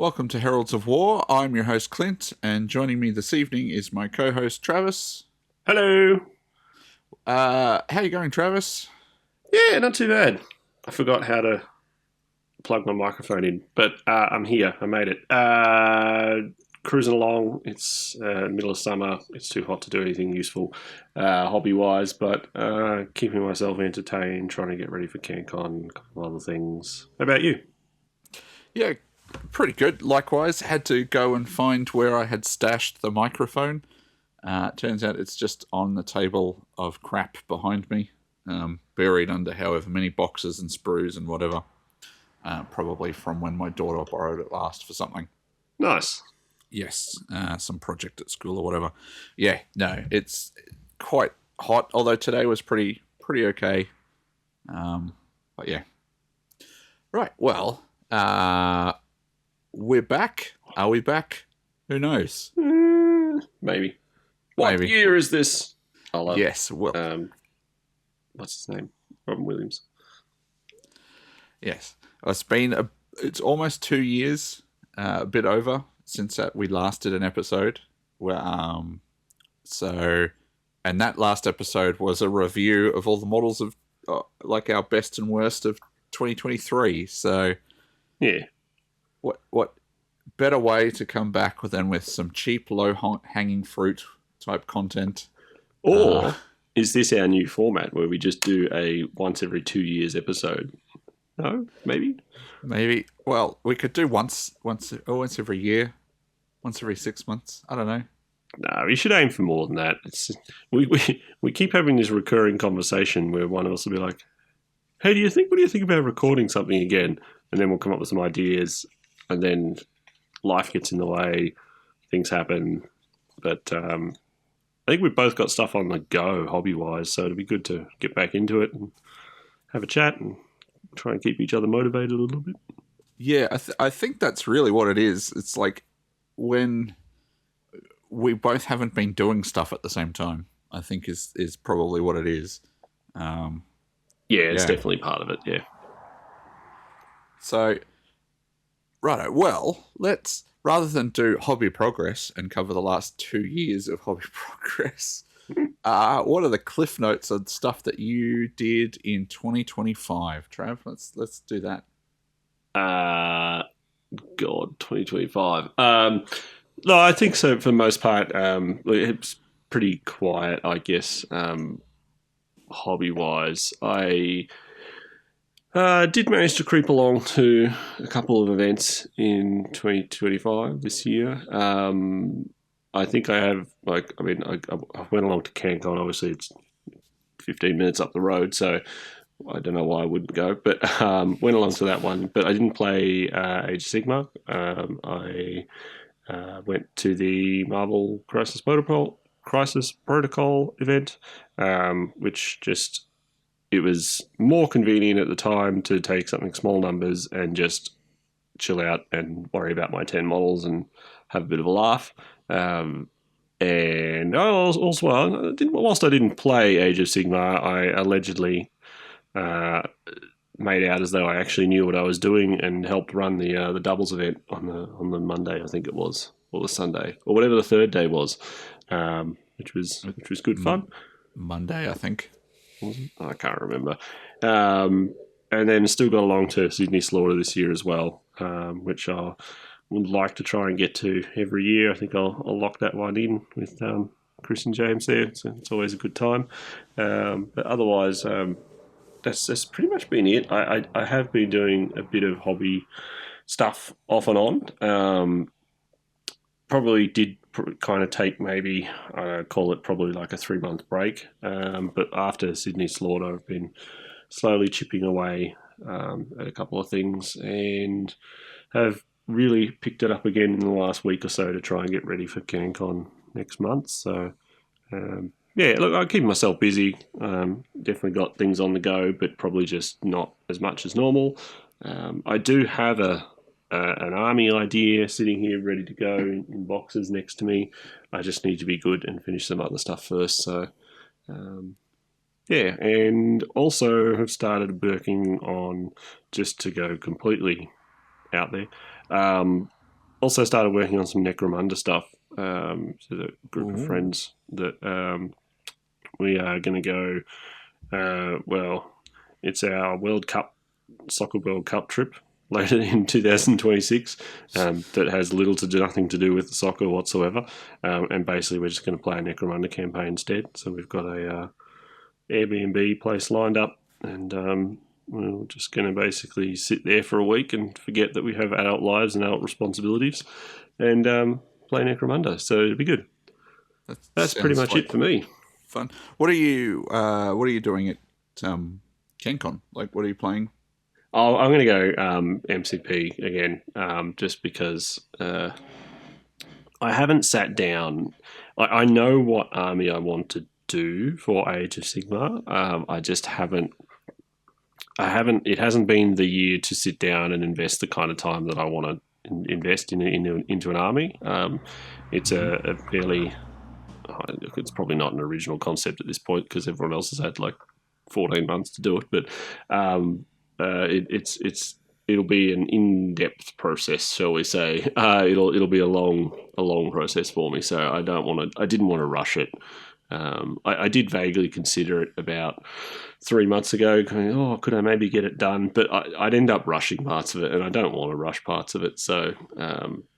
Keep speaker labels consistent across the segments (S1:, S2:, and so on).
S1: Welcome to Heralds of War. I'm your host Clint, and joining me this evening is my co-host Travis.
S2: Hello.
S1: How you going, Travis?
S2: Yeah, not too bad. I forgot how to plug my microphone in, but I'm here. I made it. Cruising along. It's middle of summer. It's too hot to do anything useful hobby-wise, but keeping myself entertained, trying to get ready for CanCon, a couple of other things. How about you?
S1: Yeah, pretty good. Likewise, had to go and find where I had stashed the microphone. Turns out it's just on the table of crap behind me, buried under however many boxes and sprues and whatever. Probably from when my daughter borrowed it last for something.
S2: Nice.
S1: Yes, some project at school or whatever. Yeah, no, it's quite hot. Although today was pretty okay. But yeah, right. Well, we're back. Are we back? Who knows?
S2: Maybe. What
S1: Maybe.
S2: year is this?
S1: Yes. Well,
S2: what's his name? Robin Williams.
S1: yes. It's almost 2 years, a bit over, since we last did an episode. And that last episode was a review of all the models of like our best and worst of 2023. So
S2: yeah,
S1: what better way to come back than with some cheap, low hanging fruit type content?
S2: Or is this our new format where we just do a once every 2 years episode? No, maybe.
S1: Well, we could do once every year, once every 6 months. I don't know.
S2: No, we should aim for more than that. We keep having this recurring conversation where one of us will be like, "Hey, what do you think about recording something again?" And then we'll come up with some ideas, and then life gets in the way, things happen. But I think we've both got stuff on the go, hobby wise, so it'd be good to get back into it and have a chat and try and keep each other motivated a little bit.
S1: Yeah, I think that's really what it is. It's like when we both haven't been doing stuff at the same time, I think is probably what it is.
S2: Yeah, it's definitely part of it, yeah.
S1: So, righto, well, let's, rather than do hobby progress and cover the last 2 years of hobby progress, what are the cliff notes of stuff that you did in 2025? Trav, let's do that.
S2: God, 2025. No, I think so for the most part. It's pretty quiet, I guess, hobby-wise. I did manage to creep along to a couple of events in 2025 this year. I think I have, I went along to CanCon. Obviously, it's 15 minutes up the road, so I don't know why I wouldn't go, but went along to that one. But I didn't play Age of Sigmar. I went to the Marvel Crisis Protocol event, which it was more convenient at the time to take something small numbers and just chill out and worry about my 10 models and have a bit of a laugh. And also, whilst I didn't play Age of Sigmar, I allegedly made out as though I actually knew what I was doing and helped run the doubles event on the Monday, I think it was, or the Sunday, or whatever the third day was, which was good fun.
S1: Monday, I think.
S2: I can't remember. And then still got along to Sydney Slaughter this year as well, which I would like to try and get to every year. I think I'll lock that one in with Chris and James there. It's always a good time. But otherwise, that's pretty much been it. I have been doing a bit of hobby stuff off and on. Probably did kind of take maybe, call it probably like a 3-month break. But after Sydney Slaughter, I've been slowly chipping away at a couple of things and have really picked it up again in the last week or so to try and get ready for CanCon next month. So, yeah, look, I keep myself busy. Definitely got things on the go, but probably just not as much as normal. I do have an army idea sitting here ready to go in boxes next to me. I just need to be good and finish some other stuff first. So, yeah, and also have started working on, just to go completely out there, also started working on some Necromunda stuff. So the group of
S1: Ooh.
S2: friends that we are going to go. Well, it's our World Cup Soccer World Cup trip later in 2026 that has little to do, nothing to do with the soccer whatsoever. And basically, we're just going to play a Necromunda campaign instead. So we've got a Airbnb place lined up, and we're just going to basically sit there for a week and forget that we have adult lives and adult responsibilities, and play Necromunda. So it'll be good.
S1: That
S2: That's pretty
S1: sounds
S2: much
S1: like
S2: it for me.
S1: fun. What are you doing at CanCon? Like, what are you playing?
S2: I'm going to go MCP again, just because I haven't sat down. I know what army I want to do for Age of Sigmar. I just haven't. I haven't. It hasn't been the year to sit down and invest the kind of time that I want to invest into an army. It's a fairly. It's probably not an original concept at this point because everyone else has had like 14 months to do it, but it'll be an in-depth process, shall we say? It'll be a long process for me. So I didn't want to rush it. I did vaguely consider it about 3 months ago, going, oh, could I maybe get it done? But I'd end up rushing parts of it, and I don't want to rush parts of it. So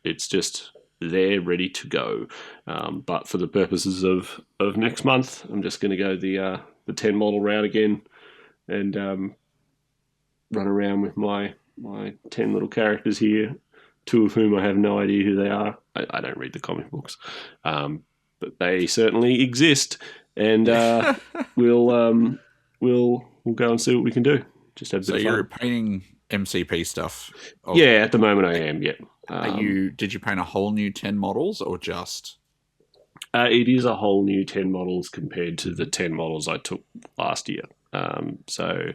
S2: it's just there, ready to go. But for the purposes of next month, I'm just going to go the 10 model route again, and run around with my 10 little characters here, two of whom I have no idea who they are. I don't read the comic books, but they certainly exist, and we'll go and see what we can do. Just have a
S1: So
S2: bit of
S1: you're
S2: fun.
S1: painting MCP stuff.
S2: Yeah, at the moment I am. Yeah.
S1: Did you paint a whole new 10 models or just?
S2: It is a whole new 10 models compared to the 10 models I took last year. So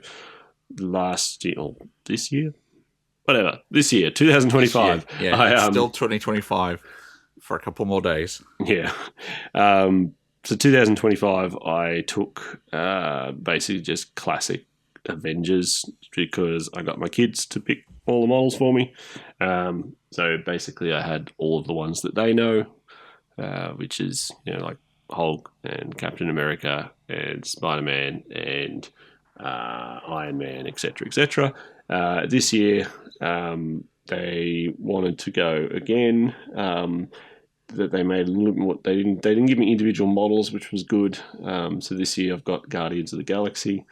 S2: last year, or this year, whatever, this year, 2025.
S1: Yeah, it's still 2025 for a couple more days.
S2: Yeah. So 2025, I took basically just classic Avengers because I got my kids to pick all the models for me. So basically, I had all of the ones that they know, which is like Hulk and Captain America and Spider Man and Iron Man, etc., etc. This year, they wanted to go again. That they made a little more. They didn't give me individual models, which was good. So this year I've got Guardians of the Galaxy.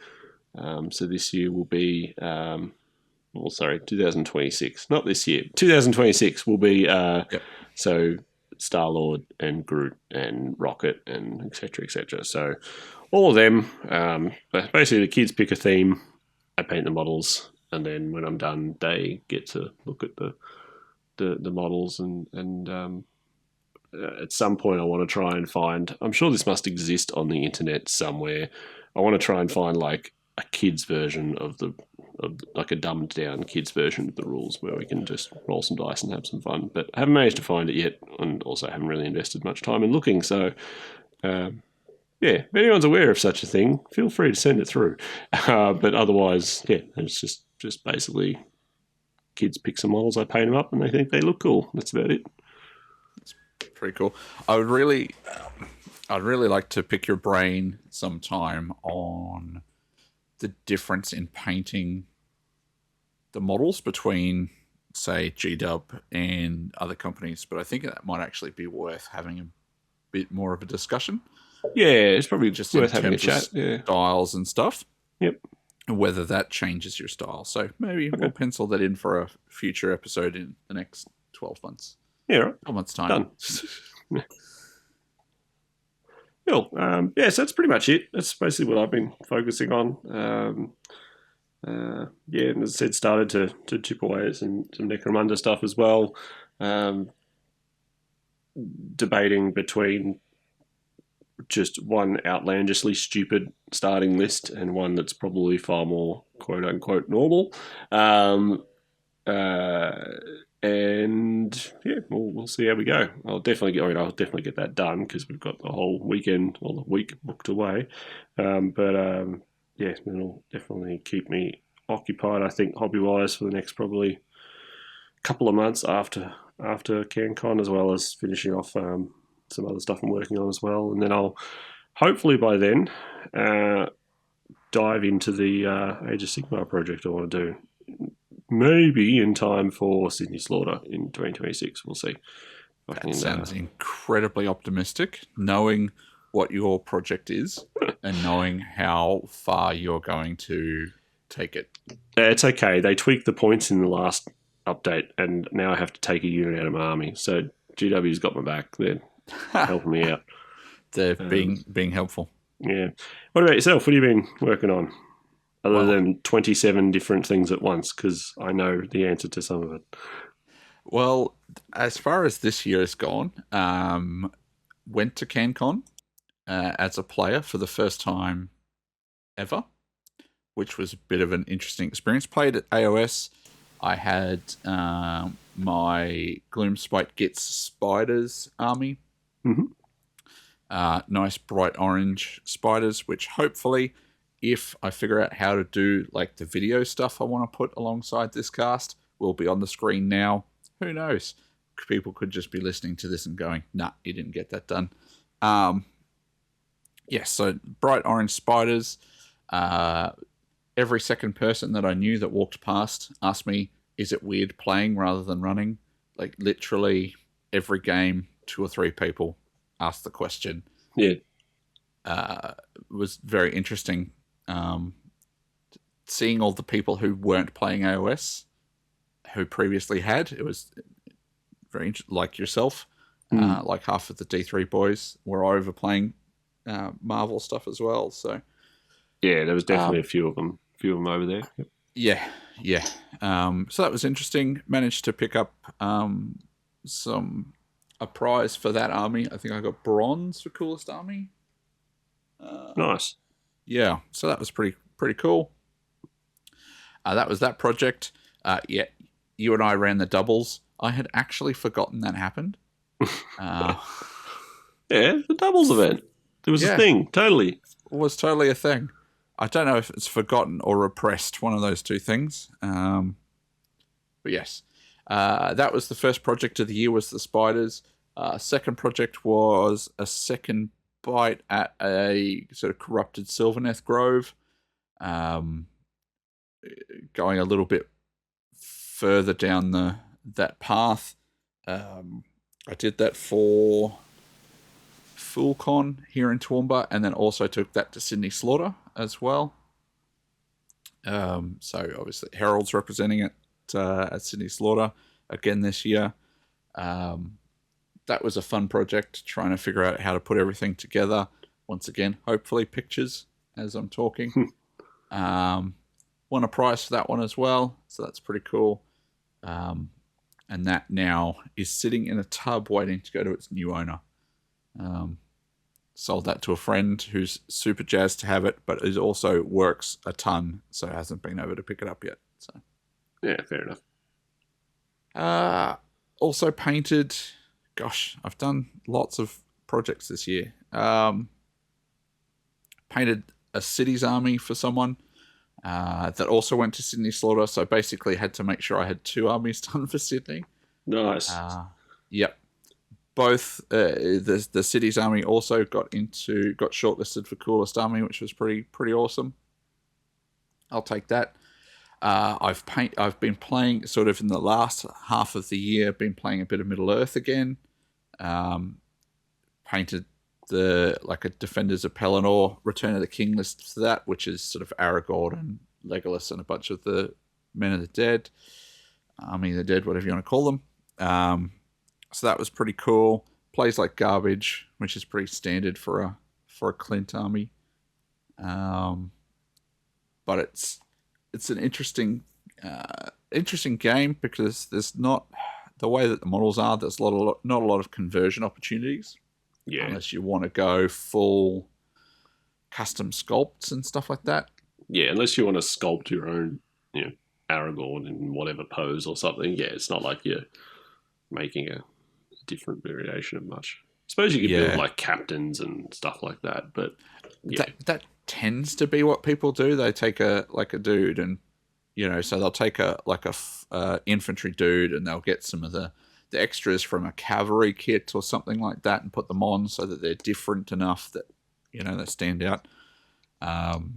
S2: So this year will be 2026, not this year. 2026 will be
S1: Yep.
S2: so Star Lord and Groot and Rocket and etc. etc. So all of them. But basically, the kids pick a theme. I paint the models, and then when I'm done, they get to look at the models and at some point I want to try and find. I'm sure this must exist on the internet somewhere. I want to try and find like a kids version of like a dumbed down kids version of the rules where we can just roll some dice and have some fun. But I haven't managed to find it yet, and also haven't really invested much time in looking. So. Yeah, if anyone's aware of such a thing, feel free to send it through. But otherwise, yeah, it's just basically kids pick some models, I paint them up, and they think they look cool. That's about it.
S1: Pretty cool. I'd really like to pick your brain sometime on the difference in painting the models between, say, GW and other companies. But I think that might actually be worth having a bit more of a discussion.
S2: Yeah, it's probably
S1: Just
S2: worth
S1: in
S2: having a
S1: terms
S2: chat. Yeah.
S1: of styles and stuff.
S2: Yep.
S1: And whether that changes your style. So maybe we'll pencil that in for a future episode in the next 12 months.
S2: Yeah, right.
S1: 12 months' time.
S2: Done. Cool. Yeah, so that's pretty much it. That's basically what I've been focusing on. Yeah, and as I said, started to chip away at some Necromunda stuff as well. Debating between just one outlandishly stupid starting list and one that's probably far more quote unquote normal. And yeah, we'll see how we go. I'll definitely get that done because we've got the whole weekend or the week booked away. Yeah, it'll definitely keep me occupied. I think hobby wise for the next probably couple of months after after CanCon, as well as finishing off some other stuff I'm working on as well. And then I'll hopefully by then dive into the Age of Sigmar project I want to do. Maybe in time for Sydney Slaughter in 2026. We'll see.
S1: That sounds incredibly optimistic, knowing what your project is and knowing how far you're going to take it.
S2: It's okay. They tweaked the points in the last update, and now I have to take a unit out of my army. So GW's got my back. They're helping me out.
S1: They're being helpful.
S2: Yeah. What about yourself? What have you been working on? Other than 27 different things at once, because I know the answer to some of it.
S1: Well, as far as this year has gone, went to CanCon as a player for the first time ever, which was a bit of an interesting experience. Played at AOS. I had my Gloomspite Gets Spiders army.
S2: Mm-hmm.
S1: Nice bright orange spiders, which hopefully, if I figure out how to do like the video stuff I want to put alongside this cast, will be on the screen now. Who knows? People could just be listening to this and going, nah, you didn't get that done. So bright orange spiders. Every second person that I knew that walked past asked me, is it weird playing rather than running? Like literally every game, 2 or 3 people asked the question.
S2: Yeah.
S1: It was very interesting seeing all the people who weren't playing AOS, who previously had. It was very like yourself. Like half of the D3 boys were over playing Marvel stuff as well. So
S2: yeah, there was definitely a few of them over there. Yep.
S1: Yeah. So that was interesting. Managed to pick up a prize for that army. I think I got bronze for coolest army.
S2: Nice.
S1: Yeah, so that was pretty cool. That was that project. Yeah, you and I ran the doubles. I had actually forgotten that happened.
S2: Yeah, the doubles event. It was a thing, totally.
S1: It was totally a thing. I don't know if it's forgotten or repressed, one of those two things. But yes, that was the first project of the year, was the spiders. Second project was a second bite at a sort of corrupted Sylvaneth Grove. Going a little bit further down that path. I did that for FoolCon here in Toowoomba, and then also took that to Sydney Slaughter as well. So obviously Heralds representing it at Sydney Slaughter again this year. That was a fun project, trying to figure out how to put everything together. Once again, hopefully pictures as I'm talking. Won a prize for that one as well, so that's pretty cool. And that now is sitting in a tub waiting to go to its new owner. Sold that to a friend who's super jazzed to have it, but it also works a ton, so hasn't been able to pick it up yet. So
S2: yeah, fair enough.
S1: Also painted. Gosh, I've done lots of projects this year. Painted a cities army for someone that also went to Sydney Slaughter, so basically had to make sure I had 2 armies done for Sydney.
S2: Nice.
S1: Yep. Both the cities army also got shortlisted for coolest army, which was pretty awesome. I'll take that. I've been playing sort of in the last half of the year. Been playing a bit of Middle Earth again. Painted a Defenders of Pelennor Return of the King list for that, which is sort of Aragorn and Legolas and a bunch of the Men of the Dead, Army of the Dead, whatever you want to call them. So that was pretty cool. Plays like garbage, which is pretty standard for a Clint army. But it's an interesting game, because there's not, the way that the models are, there's not a lot of conversion opportunities.
S2: Yeah.
S1: Unless you want to go full custom sculpts and stuff like that.
S2: Yeah, unless you want to sculpt your own, Aragorn in whatever pose or something. Yeah, it's not like you're making a different variation of much. I suppose you could build like captains and stuff like that, but yeah.
S1: That tends to be what people do. They take a dude and, so they'll take a infantry dude, and they'll get some of the the extras from a cavalry kit or something like that and put them on so that they're different enough that, you know, they stand out.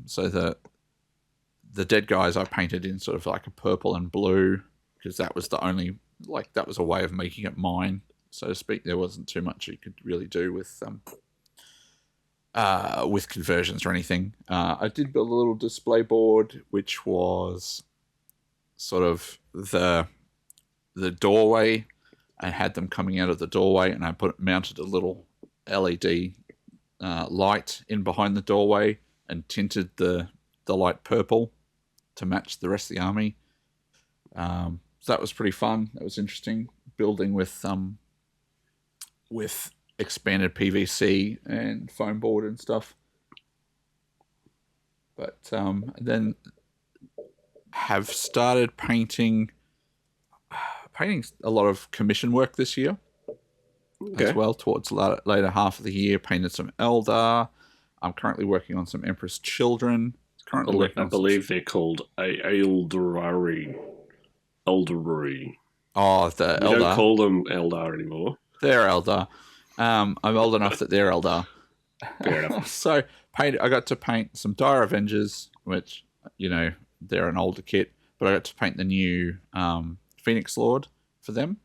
S1: So the dead guys I painted in sort of like a purple and blue because that was the only, like, that was a way of making it mine, so to speak. There wasn't too much you could really do with conversions or anything. I did build a little display board, which was sort of the doorway. I had them coming out of the doorway, and I mounted a little LED light in behind the doorway and tinted the light purple to match the rest of the army. So that was pretty fun. That was interesting. Building with expanded PVC and foam board and stuff. But then have started painting a lot of commission work this year as well. Towards later half of the year, painted some Eldar. I'm currently working on some Empress Children.
S2: I believe they're called Eldari. Eldery.
S1: Oh, the Eldar.
S2: We don't call them Eldar anymore.
S1: They're Eldar. I'm old enough that they're Eldar.
S2: Fair enough.
S1: So I got to paint some Dire Avengers, which, you know, they're an older kit, but I got to paint the new Phoenix Lord for them.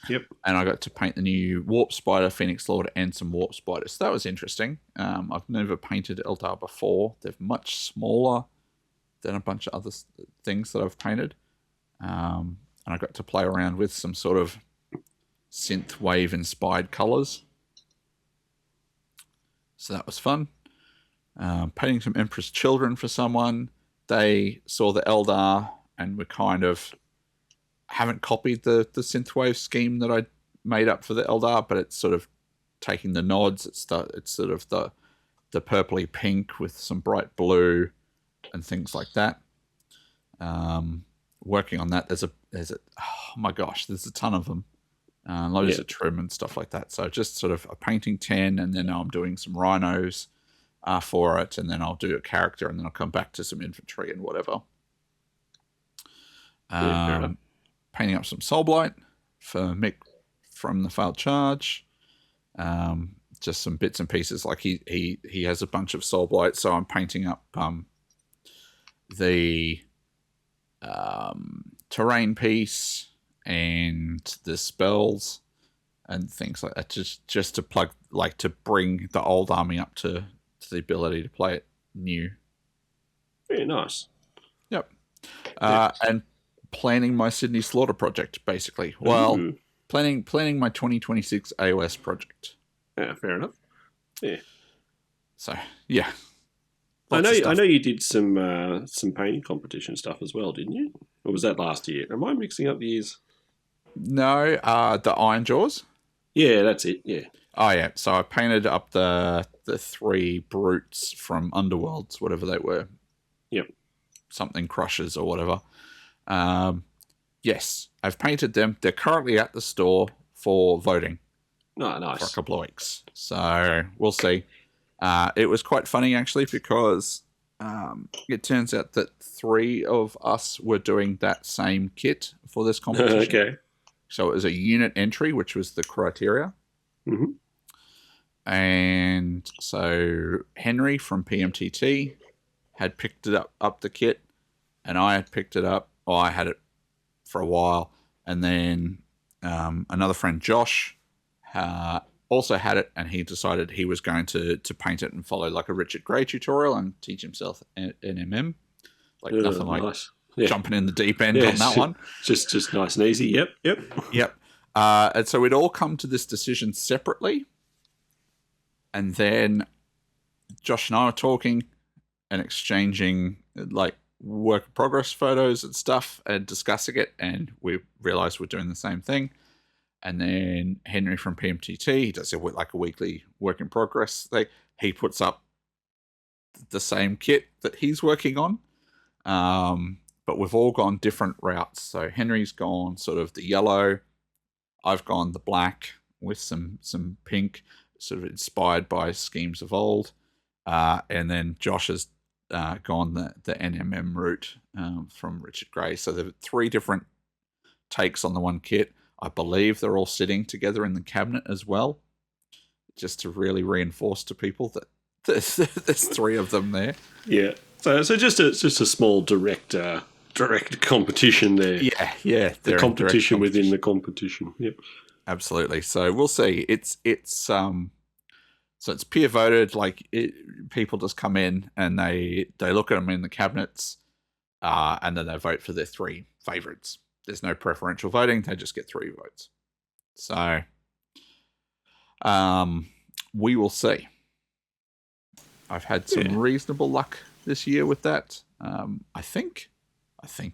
S2: Yep.
S1: And I got to paint the new Warp Spider, Phoenix Lord, and some Warp Spiders. So that was interesting. I've never painted Eldar before. They're much smaller than a bunch of other things that I've painted. And I got to play around with some sort of synthwave-inspired colors. So that was fun. Painting some Empress Children for someone. They saw the Eldar and were kind of... haven't copied the synthwave scheme that I made up for the Eldar, but it's sort of taking the nods. It's sort of the purpley pink with some bright blue and things like that. Working on that. There's oh my gosh, there's a ton of them. Loads of trim and stuff like that. So just sort of a painting 10, and then I'm doing some rhinos for it, and then I'll do a character, and then I'll come back to some infantry and whatever. Painting up some Soulblight for Mick from the Failed Charge. Just some bits and pieces. Like he has a bunch of Soulblight, so I'm painting up the terrain piece and the spells and things like that. Just to plug, like, to bring the old army up to the ability to play it new.
S2: Very nice.
S1: Yep. And planning my Sydney Slaughter project, basically. Well, planning my 2026 AOS project.
S2: Yeah, fair enough. Yeah.
S1: So yeah,
S2: I know you did some painting competition stuff as well, didn't you? Or was that last year? Am I mixing up the years?
S1: No, the Iron Jaws.
S2: Yeah, that's it. Yeah.
S1: Oh yeah. So I painted up the 3 brutes from Underworlds, whatever they were.
S2: Yep.
S1: Something Crushers or whatever. Yes, I've painted them. They're currently at the store for voting.
S2: Oh, nice.
S1: For a couple of weeks. So we'll see. It was quite funny, actually, because it turns out that 3 of us were doing that same kit for this competition.
S2: Okay.
S1: So it was a unit entry, which was the criteria.
S2: Mm-hmm.
S1: And so Henry from PMTT had picked it up the kit, and I had picked it up. Oh, I had it for a while, and then another friend, Josh, also had it, and he decided he was going to paint it and follow like a Richard Gray tutorial and teach himself NMM. Like nothing like
S2: nice.
S1: jumping in the deep end on that one.
S2: Just nice and easy. Yep.
S1: And so we'd all come to this decision separately, and then Josh and I were talking and exchanging like work in progress photos and stuff and discussing it, and we realized we're doing the same thing. And then Henry from PMTT, he does like a weekly work in progress thing. He puts up the same kit that he's working on, but we've all gone different routes. So Henry's gone sort of the yellow, I've gone the black with some pink, sort of inspired by schemes of old, and then Josh has gone the NMM route from Richard Gray. So there are 3 different takes on the one kit. I believe they're all sitting together in the cabinet as well, just to really reinforce to people that there's 3 of them there.
S2: Yeah. So just a small direct competition there.
S1: Yeah.
S2: The competition within the competition. Yep.
S1: Absolutely. So we'll see. It's so it's peer voted. Like people just come in and they look at them in the cabinets, and then they vote for their 3 favorites. There's no preferential voting. They just get 3 votes. So, we will see. I've had some reasonable luck this year with that. I think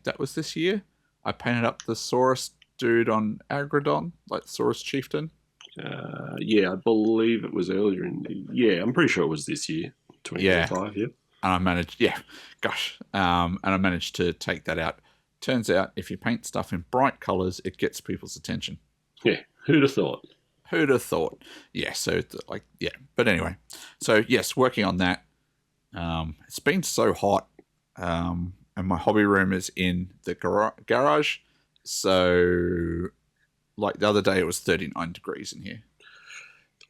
S1: that was this year. I painted up the Saurus dude on Agradon, like Saurus Chieftain.
S2: I believe it was earlier in the... Yeah, I'm pretty sure it was this year, 2025, yeah.
S1: And I managed, and I managed to take that out. Turns out, if you paint stuff in bright colours, it gets people's attention.
S2: Yeah, who'd have thought?
S1: Who'd have thought? Yeah, so, But anyway, so, yes, working on that. It's been so hot, and my hobby room is in the garage, so... Like the other day, it was 39 degrees in here.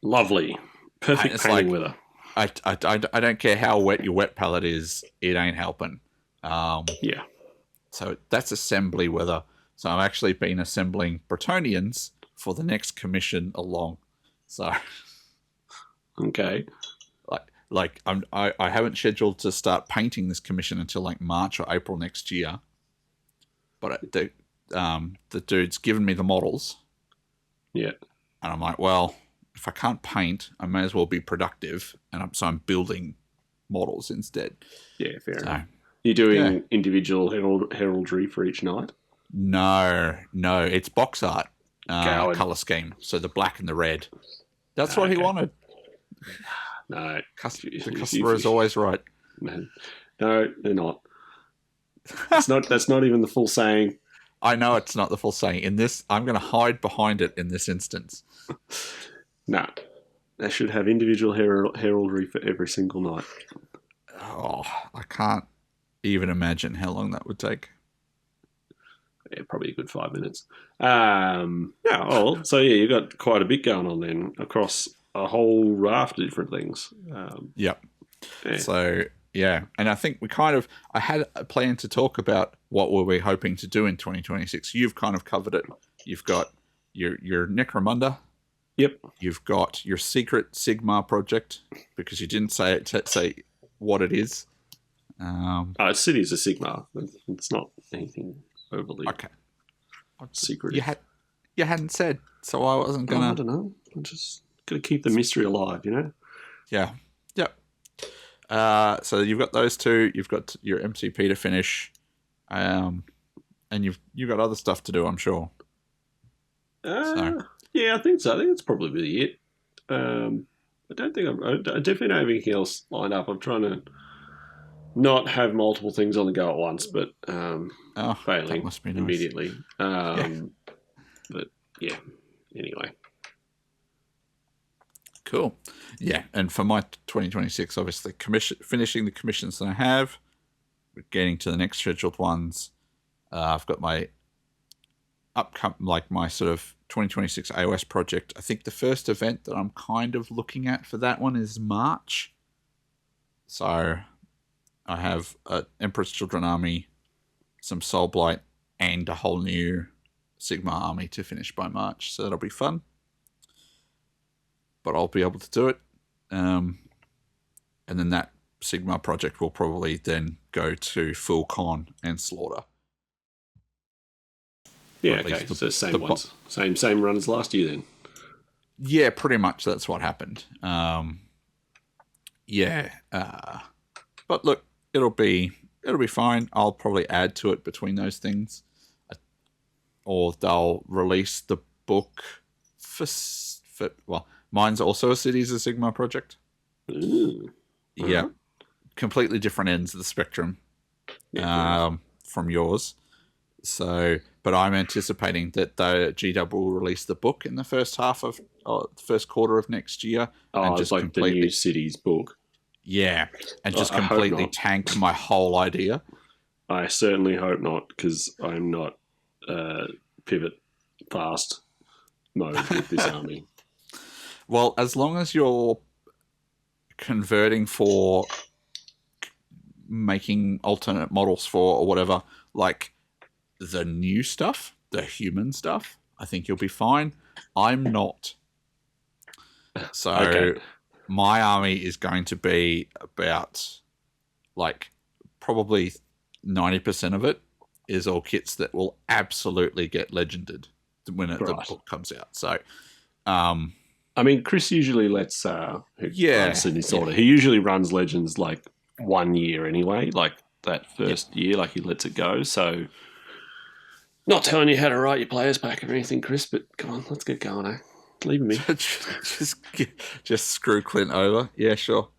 S2: Lovely. Perfect painting weather.
S1: I don't care how wet your wet palette is, it ain't helping.
S2: Yeah.
S1: So that's assembly weather. So I've actually been assembling Bretonians for the next commission along. So.
S2: Okay.
S1: I haven't scheduled to start painting this commission until like March or April next year. But the dude's given me the models.
S2: Yeah.
S1: And I'm like, well, if I can't paint, I may as well be productive. And so I'm building models instead.
S2: Yeah, fair enough. You're doing individual heraldry for each night?
S1: No. It's box art color scheme. So the black and the red. That's what he wanted.
S2: No.
S1: The customer is always right.
S2: No, they're not. That's not even the full saying.
S1: I know it's not the full saying. In this, I'm going to hide behind it in this instance.
S2: No. They should have individual heraldry for every single night.
S1: Oh, I can't even imagine how long that would take.
S2: Yeah, probably a good 5 minutes. So you got quite a bit going on then across a whole raft of different things.
S1: Yep. Yeah. So... Yeah, and I think I had a plan to talk about what were we hoping to do in 2026. You've kind of covered it. You've got your Necromunda.
S2: Yep.
S1: You've got your secret Sigmar project, because you didn't say what it is.
S2: Cities of Sigmar. It's not anything overly secret.
S1: You hadn't said, so I wasn't going to...
S2: I don't know. I'm just going to keep the mystery alive, you know?
S1: Yeah. Yep. So you've got those 2. You've got your MCP to finish, and you've got other stuff to do, I'm sure.
S2: Yeah, I think so. I think that's probably it. I definitely don't have anything else lined up. I'm trying to not have multiple things on the go at once, but failing
S1: that must be nice.
S2: Immediately. But yeah, anyway.
S1: Cool. Yeah, and for my 2026, obviously, finishing the commissions that I have, getting to the next scheduled ones. I've got my my sort of 2026 AOS project. I think the first event that I'm kind of looking at for that one is March. So I have an Emperor's Children army, some Soul Blight, and a whole new Sigma army to finish by March. So that'll be fun. But I'll be able to do it. And then that Sigma project will probably then go to full con and slaughter.
S2: Yeah, okay. So same ones. Same run as last year then?
S1: Yeah, pretty much that's what happened. But look, it'll be fine. I'll probably add to it between those things. Or they'll release the book for mine's also a Cities of Sigmar project.
S2: Ooh.
S1: Yeah. Completely different ends of the spectrum from yours. So, but I'm anticipating that the GW will release the book in the first quarter of next year.
S2: And just like the new Cities book.
S1: Yeah. And just completely tank my whole idea.
S2: I certainly hope not, because I'm not pivot fast mode with this army.
S1: Well, as long as you're converting for making alternate models for or whatever, like the new stuff, the human stuff, I think you'll be fine. I'm not. So
S2: Okay.
S1: my army is going to be about like probably 90% of it is all kits that will absolutely get legended when the
S2: Right.
S1: book comes out. So
S2: I mean, Chris usually lets who
S1: yeah,
S2: runs in this
S1: yeah.
S2: order. He usually runs Legends like 1 year anyway, like that first year, like he lets it go. So, not telling you how to write your players pack or anything, Chris, but come on, let's get going, eh? Leave me.
S1: just screw Clint over. Yeah, sure.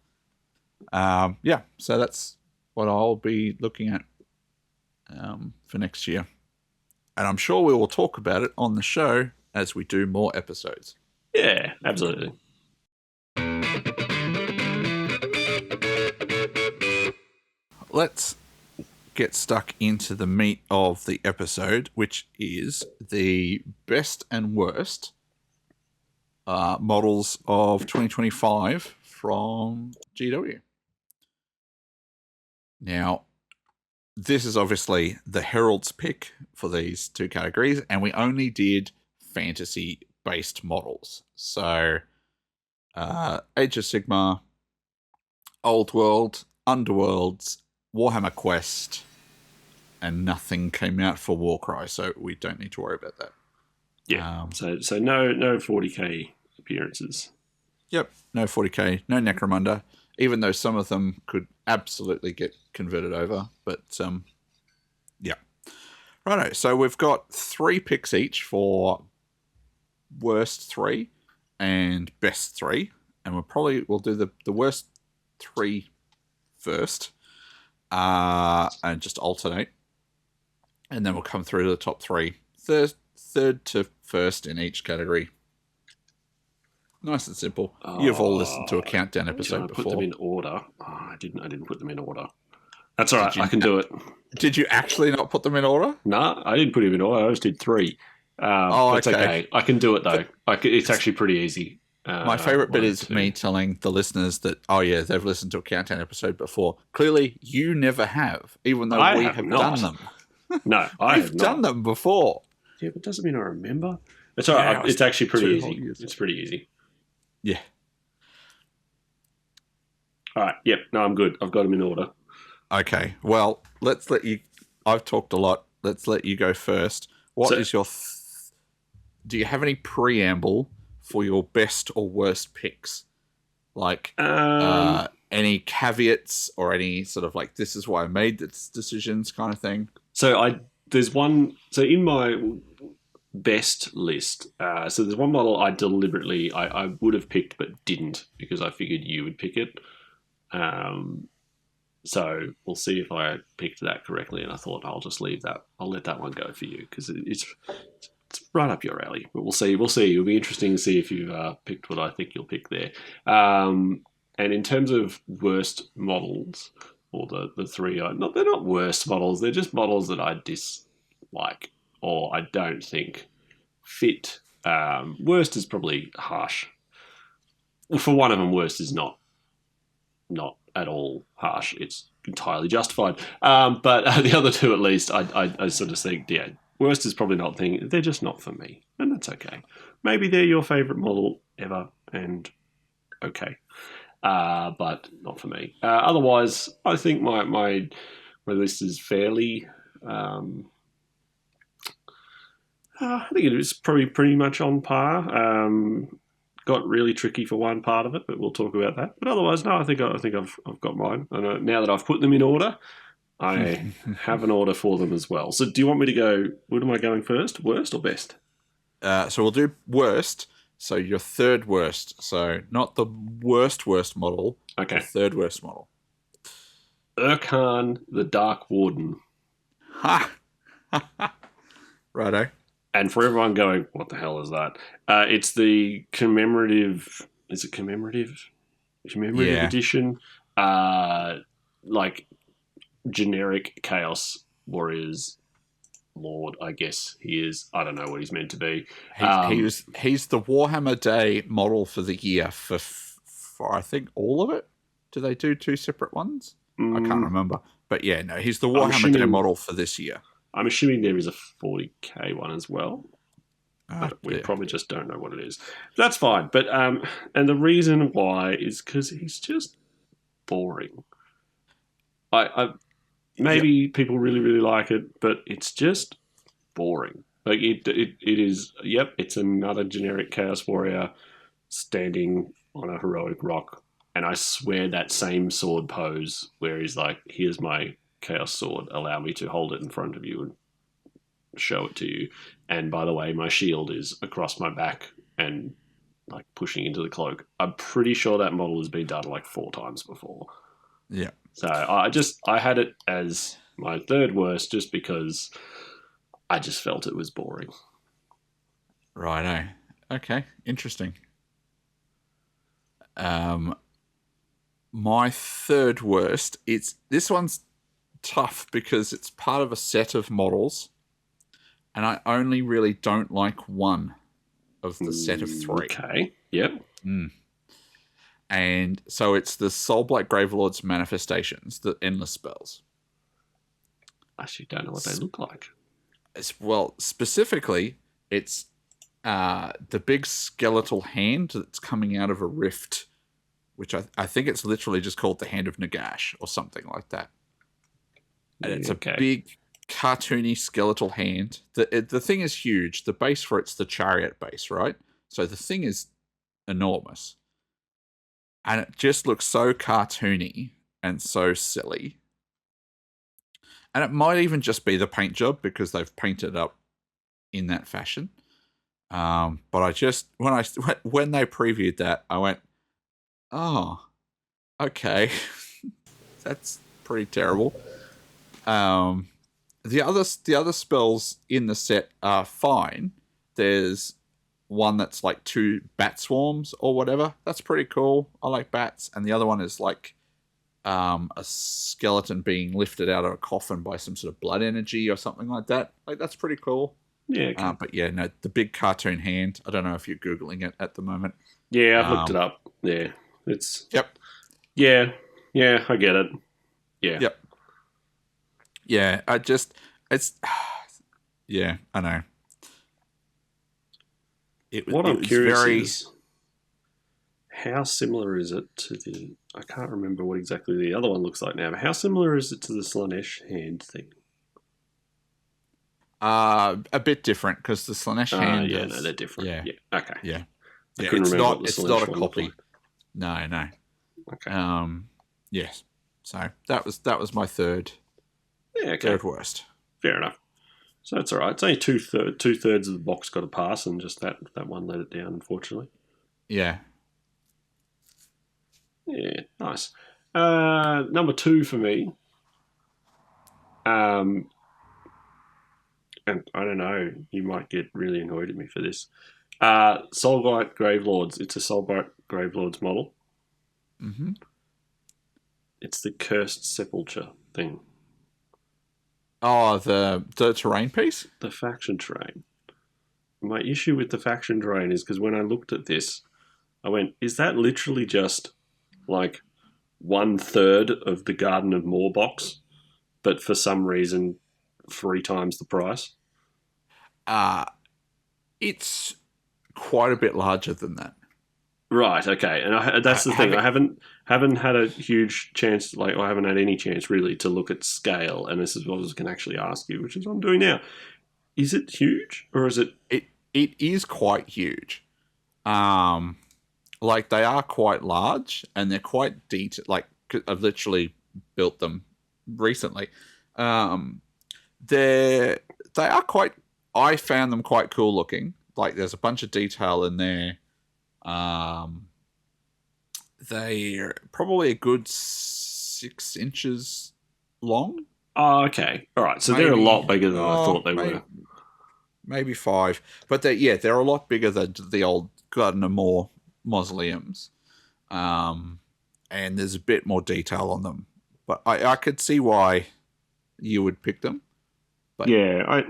S1: Yeah, so that's what I'll be looking at for next year. And I'm sure we will talk about it on the show as we do more episodes.
S2: Yeah, absolutely.
S1: Let's get stuck into the meat of the episode, which is the best and worst models of 2025 from GW. Now, this is obviously the Heralds pick for these two categories, and we only did fantasy-based models. So, Age of Sigmar, Old World, Underworlds, Warhammer Quest, and nothing came out for Warcry, so we don't need to worry about that.
S2: Yeah. So no 40k appearances.
S1: Yep, no 40k, no Necromunda, even though some of them could absolutely get converted over. But yeah. Righto, so we've got 3 picks each for worst 3 and best 3. And we'll do the worst 3 first and just alternate. And then we'll come through to the top 3. Third to first in each category. Nice and simple. You've all listened to a countdown episode before.
S2: Put them in order. Oh, I didn't put them in order. That's all right. I can do it.
S1: Did you actually not put them in order?
S2: No, I didn't put them in order. I just did 3. That's okay. I can do it though. It's actually pretty easy.
S1: My favourite bit is me telling the listeners that, oh yeah, they've listened to a countdown episode before. Clearly, you never have, even though we have done them.
S2: No,
S1: We've done them before.
S2: Yeah, but doesn't mean I remember. It's all right. It's actually pretty easy. It's pretty easy.
S1: Yeah.
S2: All right. Yep. No, I'm good. I've got them in order.
S1: Okay. Well, let's let you. I've talked a lot. Let's let you go first. What is your? Do you have any preamble for your best or worst picks? Like any caveats or any sort of like, this is why I made this decisions kind of thing?
S2: So there's one. So in my best list, so there's one model I deliberately I would have picked but didn't because I figured you would pick it. So we'll see if I picked that correctly, and I thought I'll just leave that. I'll let that one go for you because it's right up your alley. But we'll see. It'll be interesting to see if you've picked what I think you'll pick there. And in terms of worst models, or the 3, they're not worst models. They're just models that I dislike or I don't think fit. Worst is probably harsh. For one of them, worst is not at all harsh. It's entirely justified. But the other 2, at least, I sort of think, yeah, worst is probably not thing. They're just not for me, and that's okay. Maybe they're your favourite model ever, and okay, but not for me. Otherwise, I think my list is fairly. I think it is probably pretty much on par. Got really tricky for one part of it, but we'll talk about that. But otherwise, no, I think I've got mine. And now that I've put them in order, I have an order for them as well. So, do you want me to go? What am I going first? Worst or best?
S1: So we'll do worst. So your third worst. So not the worst model.
S2: Okay.
S1: The third worst model.
S2: Urkhan the Dark Warden.
S1: Ha! Righto.
S2: And for everyone going, what the hell is that? It's the commemorative. Is it commemorative? Commemorative edition. Like generic Chaos Warriors Lord, I guess he is. I don't know what he's meant to be.
S1: He's the Warhammer Day model for the year for I think all of it. Do they do two separate ones? I can't remember. But yeah, no, he's the Warhammer Day model for this year.
S2: I'm assuming there is a 40k one as well. But we
S1: Yeah.
S2: probably just don't know what it is. That's fine. But and the reason why is because he's just boring. Maybe people really, really like it, but it's just boring. Like it is. Yep, it's another generic Chaos Warrior standing on a heroic rock, and I swear that same sword pose where he's like, "Here's my Chaos sword. Allow me to hold it in front of you and show it to you. And by the way, my shield is across my back and like pushing into the cloak." I'm pretty sure that model has been done like 4 times before.
S1: Yeah.
S2: So I had it as my third worst just because I just felt it was boring.
S1: Righto. Okay. Interesting. My third worst. This one's tough because it's part of a set of models, and I only really don't like one of the set of 3.
S2: Okay. Yep.
S1: And so it's the Soulblight Gravelord's manifestations, the endless spells.
S2: I actually don't know what they look like.
S1: Well, specifically, it's the big skeletal hand that's coming out of a rift, which I think it's literally just called the Hand of Nagash or something like that. And it's a big, cartoony skeletal hand. The thing is huge. The base for it's the chariot base, right? So the thing is enormous. And it just looks so cartoony and so silly. And it might even just be the paint job because they've painted up in that fashion. But I just when they previewed that, I went, "Oh, okay, that's pretty terrible." The other spells in the set are fine. There's one that's like 2 bat swarms or whatever. That's pretty cool. I like bats. And the other one is like a skeleton being lifted out of a coffin by some sort of blood energy or something like that. Like, that's pretty cool.
S2: Yeah. Okay.
S1: But yeah, no, the big cartoon hand. I don't know if you're Googling it at the moment.
S2: Yeah, I've looked it up. Yeah. It's...
S1: Yep.
S2: Yeah. Yeah, I get it. Yeah.
S1: Yep. Yeah, yeah, I know.
S2: What I'm curious is, how similar is it to the... I can't remember what exactly the other one looks like now, but how similar is it to the Slanesh hand thing?
S1: A bit different because the Slanesh hand.
S2: Yeah, no, they're different. Yeah. Okay.
S1: Yeah.
S2: It's
S1: not a copy. No.
S2: Okay.
S1: Yes. So that was my third.
S2: Yeah. Okay.
S1: Third worst.
S2: Fair enough. So that's all right. It's only two thirds of the box got a pass, and just that one let it down, unfortunately.
S1: Yeah.
S2: Yeah. Nice. Number 2 for me. And I don't know, you might get really annoyed at me for this. Soulblight Gravelords. It's a Soulblight Gravelords model.
S1: Mm-hmm.
S2: It's the Cursed Sepulture thing.
S1: Oh, the terrain piece?
S2: The faction terrain. My issue with the faction terrain is because when I looked at this, I went, is that literally just like 1/3 of the Garden of Moor box, but for some reason 3 times the price?
S1: It's quite a bit larger than that.
S2: Right. Okay. And that's the thing. I haven't had a huge chance. Like, I haven't had any chance really to look at scale. And this is what I was going to actually ask you, which is what I'm doing now. Is it huge, or is it?
S1: It is quite huge. Like, they are quite large and they're quite detailed. Like, I've literally built them recently. They are quite. I found them quite cool looking. Like, there's a bunch of detail in there. They're probably a good 6 inches long.
S2: Oh, okay. All right. So they're a lot bigger than I thought they were.
S1: Maybe 5, but they're a lot bigger than the old Garden of Moor mausoleums. And there's a bit more detail on them. But I could see why you would pick them. But
S2: Yeah,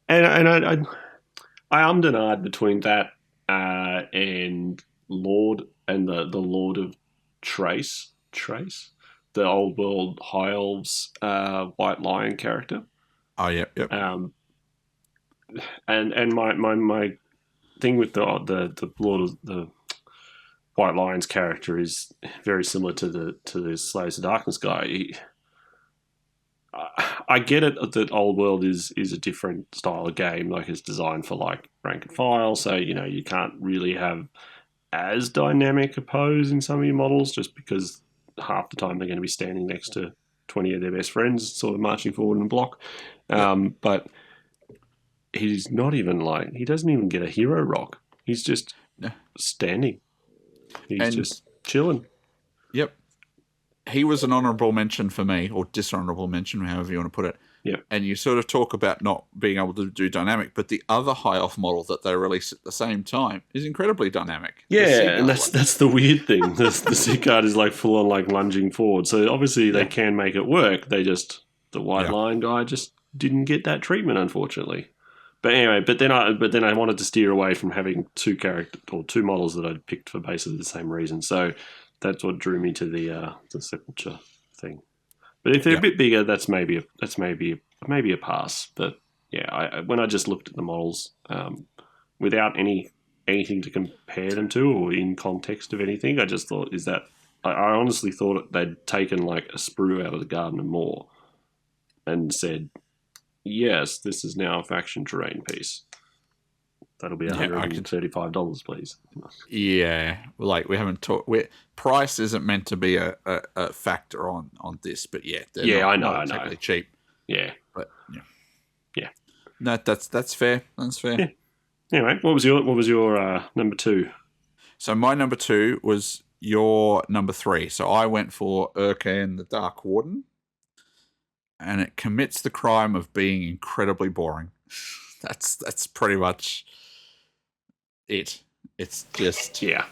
S2: I ummed and ahed between that and Lord and the Lord of Trace, the old world High Elves White Lion character.
S1: oh yeah, yep.
S2: And my thing with the Lord of the White Lion's character is very similar to the Slaves of Darkness guy. I get it that Old World is a different style of game, like it's designed for like rank and file, so you can't really have as dynamic a pose in some of your models just because half the time they're going to be standing next to 20 of their best friends, sort of marching forward in a block.
S1: Yep.
S2: But he's not even like he doesn't even get a hero rock. He's just
S1: Yeah.
S2: standing. He's
S1: And
S2: just chilling.
S1: yep, he was an honourable mention for me, or dishonourable mention, however you want to put it.
S2: Yeah.
S1: And you sort of talk about not being able to do dynamic, but the other high elf model that they release at the same time is incredibly dynamic.
S2: Yeah, and that's the weird thing. The Sea Card is like full on like lunging forward. So obviously they can make it work. The White Lion guy just didn't get that treatment, unfortunately. But anyway, but then I wanted to steer away from having two models that I'd picked for basically the same reason. So that's what drew me to the Sepulture thing. But if they're a bit bigger, that's maybe a pass. But yeah, when I just looked at the models without anything to compare them to or in context of anything, I just thought I honestly thought they'd taken like a sprue out of the Garden of Moor and said, yes, this is now a faction terrain piece. That'll be $135, please.
S1: Yeah, like we haven't talked. Price isn't meant to be a factor on this, but they're not exactly cheap.
S2: Yeah,
S1: but
S2: yeah.
S1: No, that's fair. That's fair.
S2: Yeah. Anyway, what was your number 2?
S1: So my number 2 was your number 3. So I went for Urkan the Dark Warden, and it commits the crime of being incredibly boring. That's pretty much it. It's just yeah.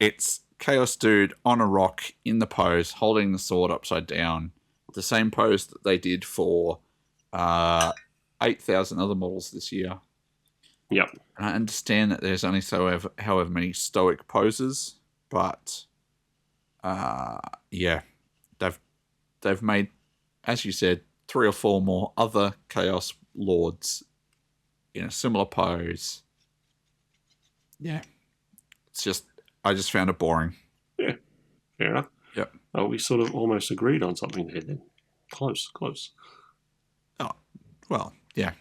S1: It's Chaos Dude on a rock in the pose, holding the sword upside down, the same pose that they did for 8,000 other models this year.
S2: Yep.
S1: And I understand that there's only however many stoic poses, but they've made, as you said, 3 or 4 more other Chaos Lords in a similar pose. Yeah. It's just, I just found it boring.
S2: Yeah. Fair enough.
S1: Yep.
S2: Oh, we sort of almost agreed on something there then. Close.
S1: Oh, well, yeah.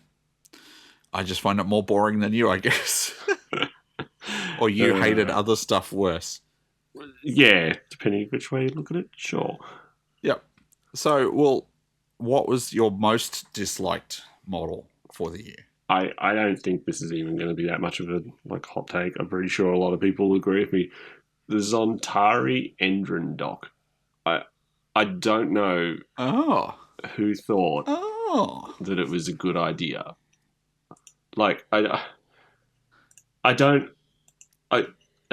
S1: I just find it more boring than you, I guess. Or you hated other stuff worse.
S2: Yeah, depending which way you look at it, sure.
S1: Yep. So, well, what was your most disliked model for the year?
S2: I don't think this is even going to be that much of a hot take. I'm pretty sure a lot of people will agree with me. The Zontari Endrin doc. I don't know who thought that it was a good idea. Like I know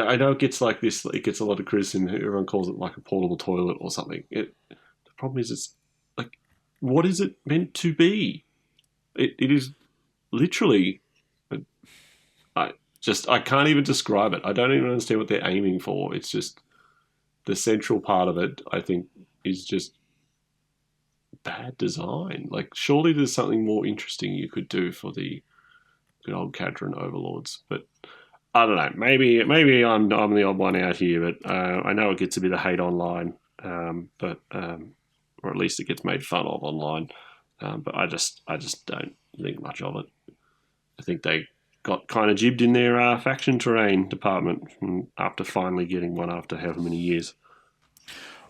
S2: it gets like this. It gets a lot of criticism. Everyone calls it like a portable toilet or something. The problem is, it's like, what is it meant to be? It is literally. I can't even describe it. I don't even understand what they're aiming for. It's just the central part of it, I think, is just bad design. Like, surely there's something more interesting you could do for the good old Cadron overlords. But I don't know. Maybe I'm the odd one out here. But I know it gets a bit of hate online, or at least it gets made fun of online. But I just don't think much of it. I think they got kind of jibbed in their faction terrain department after finally getting one after however many years.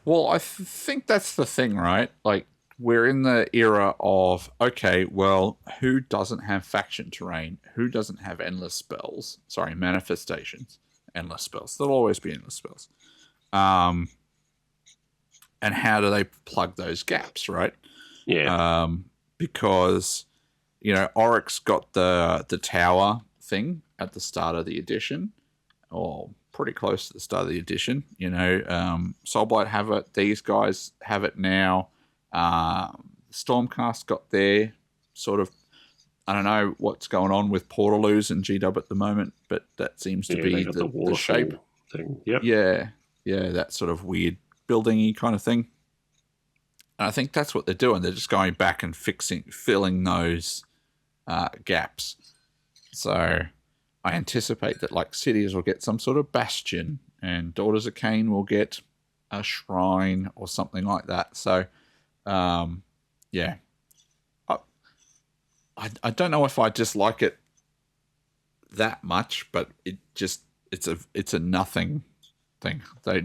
S1: Well, I think that's the thing, right? Like, we're in the era of, okay, well, who doesn't have faction terrain? Who doesn't have endless spells? Sorry, manifestations. Endless spells. There'll always be endless spells. And how do they plug those gaps, right?
S2: Yeah.
S1: Because, Oryx got the tower thing at the start of the edition, or pretty close to the start of the edition. Soulblight have it. These guys have it now. Stormcast got their sort of. I don't know what's going on with Portaloos and GW at the moment, but that seems to be
S2: they got the waterfall
S1: shape
S2: thing. Yep.
S1: Yeah, that sort of weird buildingy kind of thing. And I think that's what they're doing. They're just going back and filling those gaps. So I anticipate that like cities will get some sort of bastion, and Daughters of Cain will get a shrine or something like that. So, yeah, I don't know if I dislike it that much, but it's a nothing thing. They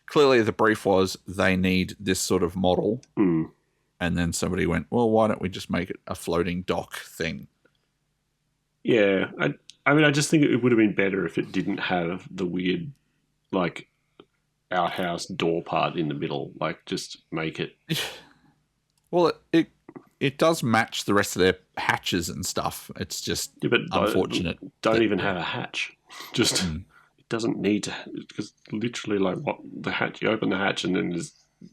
S1: clearly the brief was they need this sort of model, and then somebody went, well, why don't we just make it a floating dock thing?
S2: Yeah, I mean, I just think it would have been better if it didn't have the weird, like, outhouse door part in the middle. Like, just make it.
S1: Well, it does match the rest of their hatches and stuff. It's just unfortunate.
S2: Don't even have a hatch. Just it doesn't need to, because literally, like, what the hatch? You open the hatch and then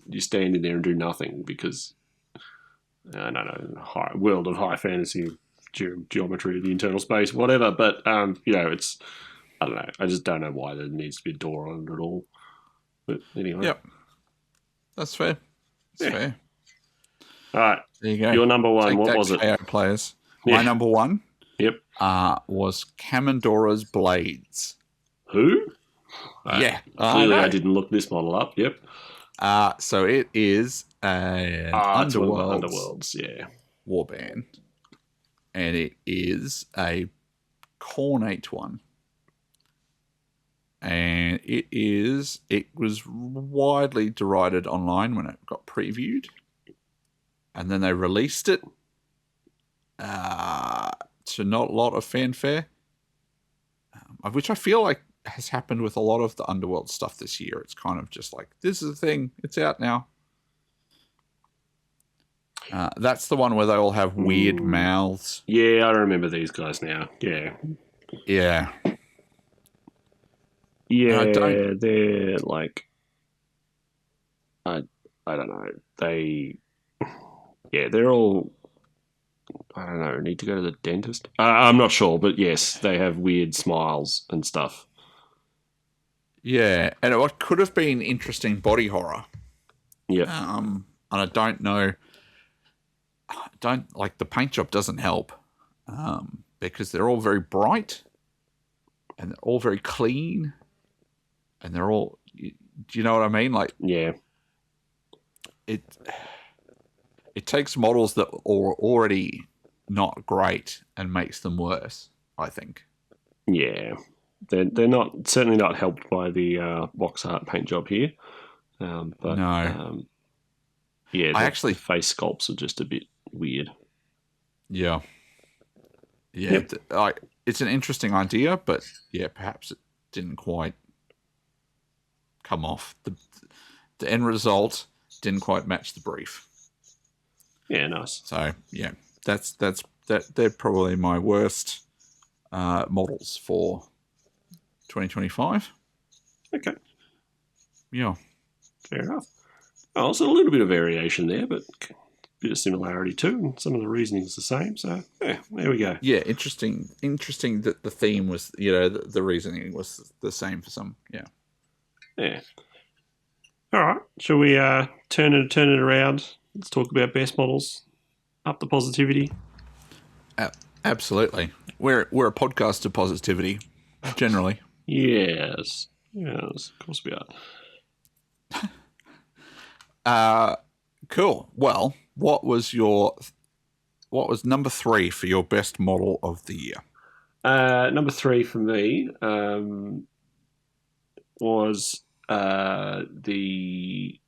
S2: you stand in there and do nothing because I don't know, world of high fantasy geometry of the internal space, whatever. But it's I don't know. I just don't know why there needs to be a door on it at all. But anyway,
S1: yep, that's fair. That's fair.
S2: All right,
S1: there you go.
S2: Your number one. What was
S1: it? Players.
S2: Yeah.
S1: My number one.
S2: Yep.
S1: Was Kamandora's Blades.
S2: Who?
S1: Yeah.
S2: Clearly, I didn't look this model up. Yep.
S1: So it is an
S2: Underworlds, yeah,
S1: warband, and it is a cornate one, and it was widely derided online when it got previewed, and then they released it to not a lot of fanfare, which I feel like has happened with a lot of the Underworld stuff this year. It's kind of just like, this is a thing, it's out now. That's the one where they all have weird mouths.
S2: Yeah, I remember these guys now. Yeah.
S1: Yeah.
S2: Yeah, they're like, I don't know. They're all, I don't know, need to go to the dentist? I'm not sure, but yes, they have weird smiles and stuff.
S1: Yeah, and what could have been interesting body horror.
S2: Yeah.
S1: And I don't know, the paint job doesn't help because they're all very bright and they're all very clean and they're all, do you know what I mean? Like,
S2: yeah,
S1: it takes models that are already not great and makes them worse, I think.
S2: Yeah, they're not, certainly not helped by the box art paint job here. But
S1: no.
S2: the face sculpts are just a bit weird.
S1: Yeah. Yeah. Yep. It's an interesting idea, but yeah, perhaps it didn't quite come off. The end result didn't quite match the brief.
S2: Yeah, nice.
S1: So yeah, they're probably my worst models for 2025.
S2: Okay.
S1: Yeah.
S2: Fair enough. Oh, so a little bit of variation there, but a bit of similarity too, and some of the reasoning is the same. So yeah, there we go.
S1: Yeah, interesting that the theme was, the reasoning was the same for some. Yeah.
S2: Yeah. All right. Shall we turn it around? Let's talk about best models. Up the positivity.
S1: Absolutely. We're a podcast of positivity, generally.
S2: Yes, of course we are.
S1: Cool. Well, what was number 3 for your best model of the year?
S2: Number 3 for me was the.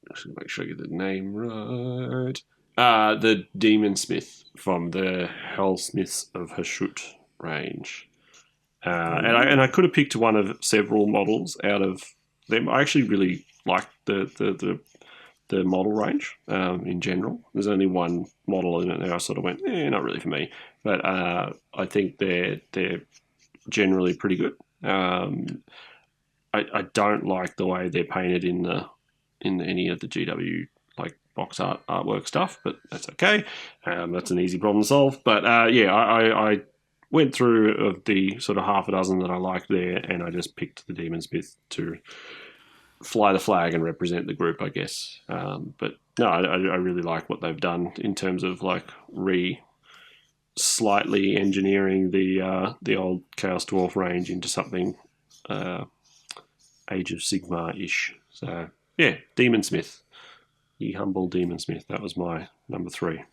S2: I should make sure I get the name right. The Demon Smith from the Hellsmiths of Hashut range. And I could have picked one of several models out of them. I actually really like the model range in general. There's only one model in it that I sort of went, not really for me. But I think they're generally pretty good. I don't like the way they're painted in any of the GW like box artwork stuff, but that's okay. That's an easy problem to solve. But I went through the sort of half a dozen that I liked there, and I just picked the Demon Smith to fly the flag and represent the group, I guess. But no, I really like what they've done in terms of like slightly engineering the old Chaos Dwarf range into something Age of Sigmar-ish. So yeah, Demon Smith. Ye humble Demon Smith. That was my number 3.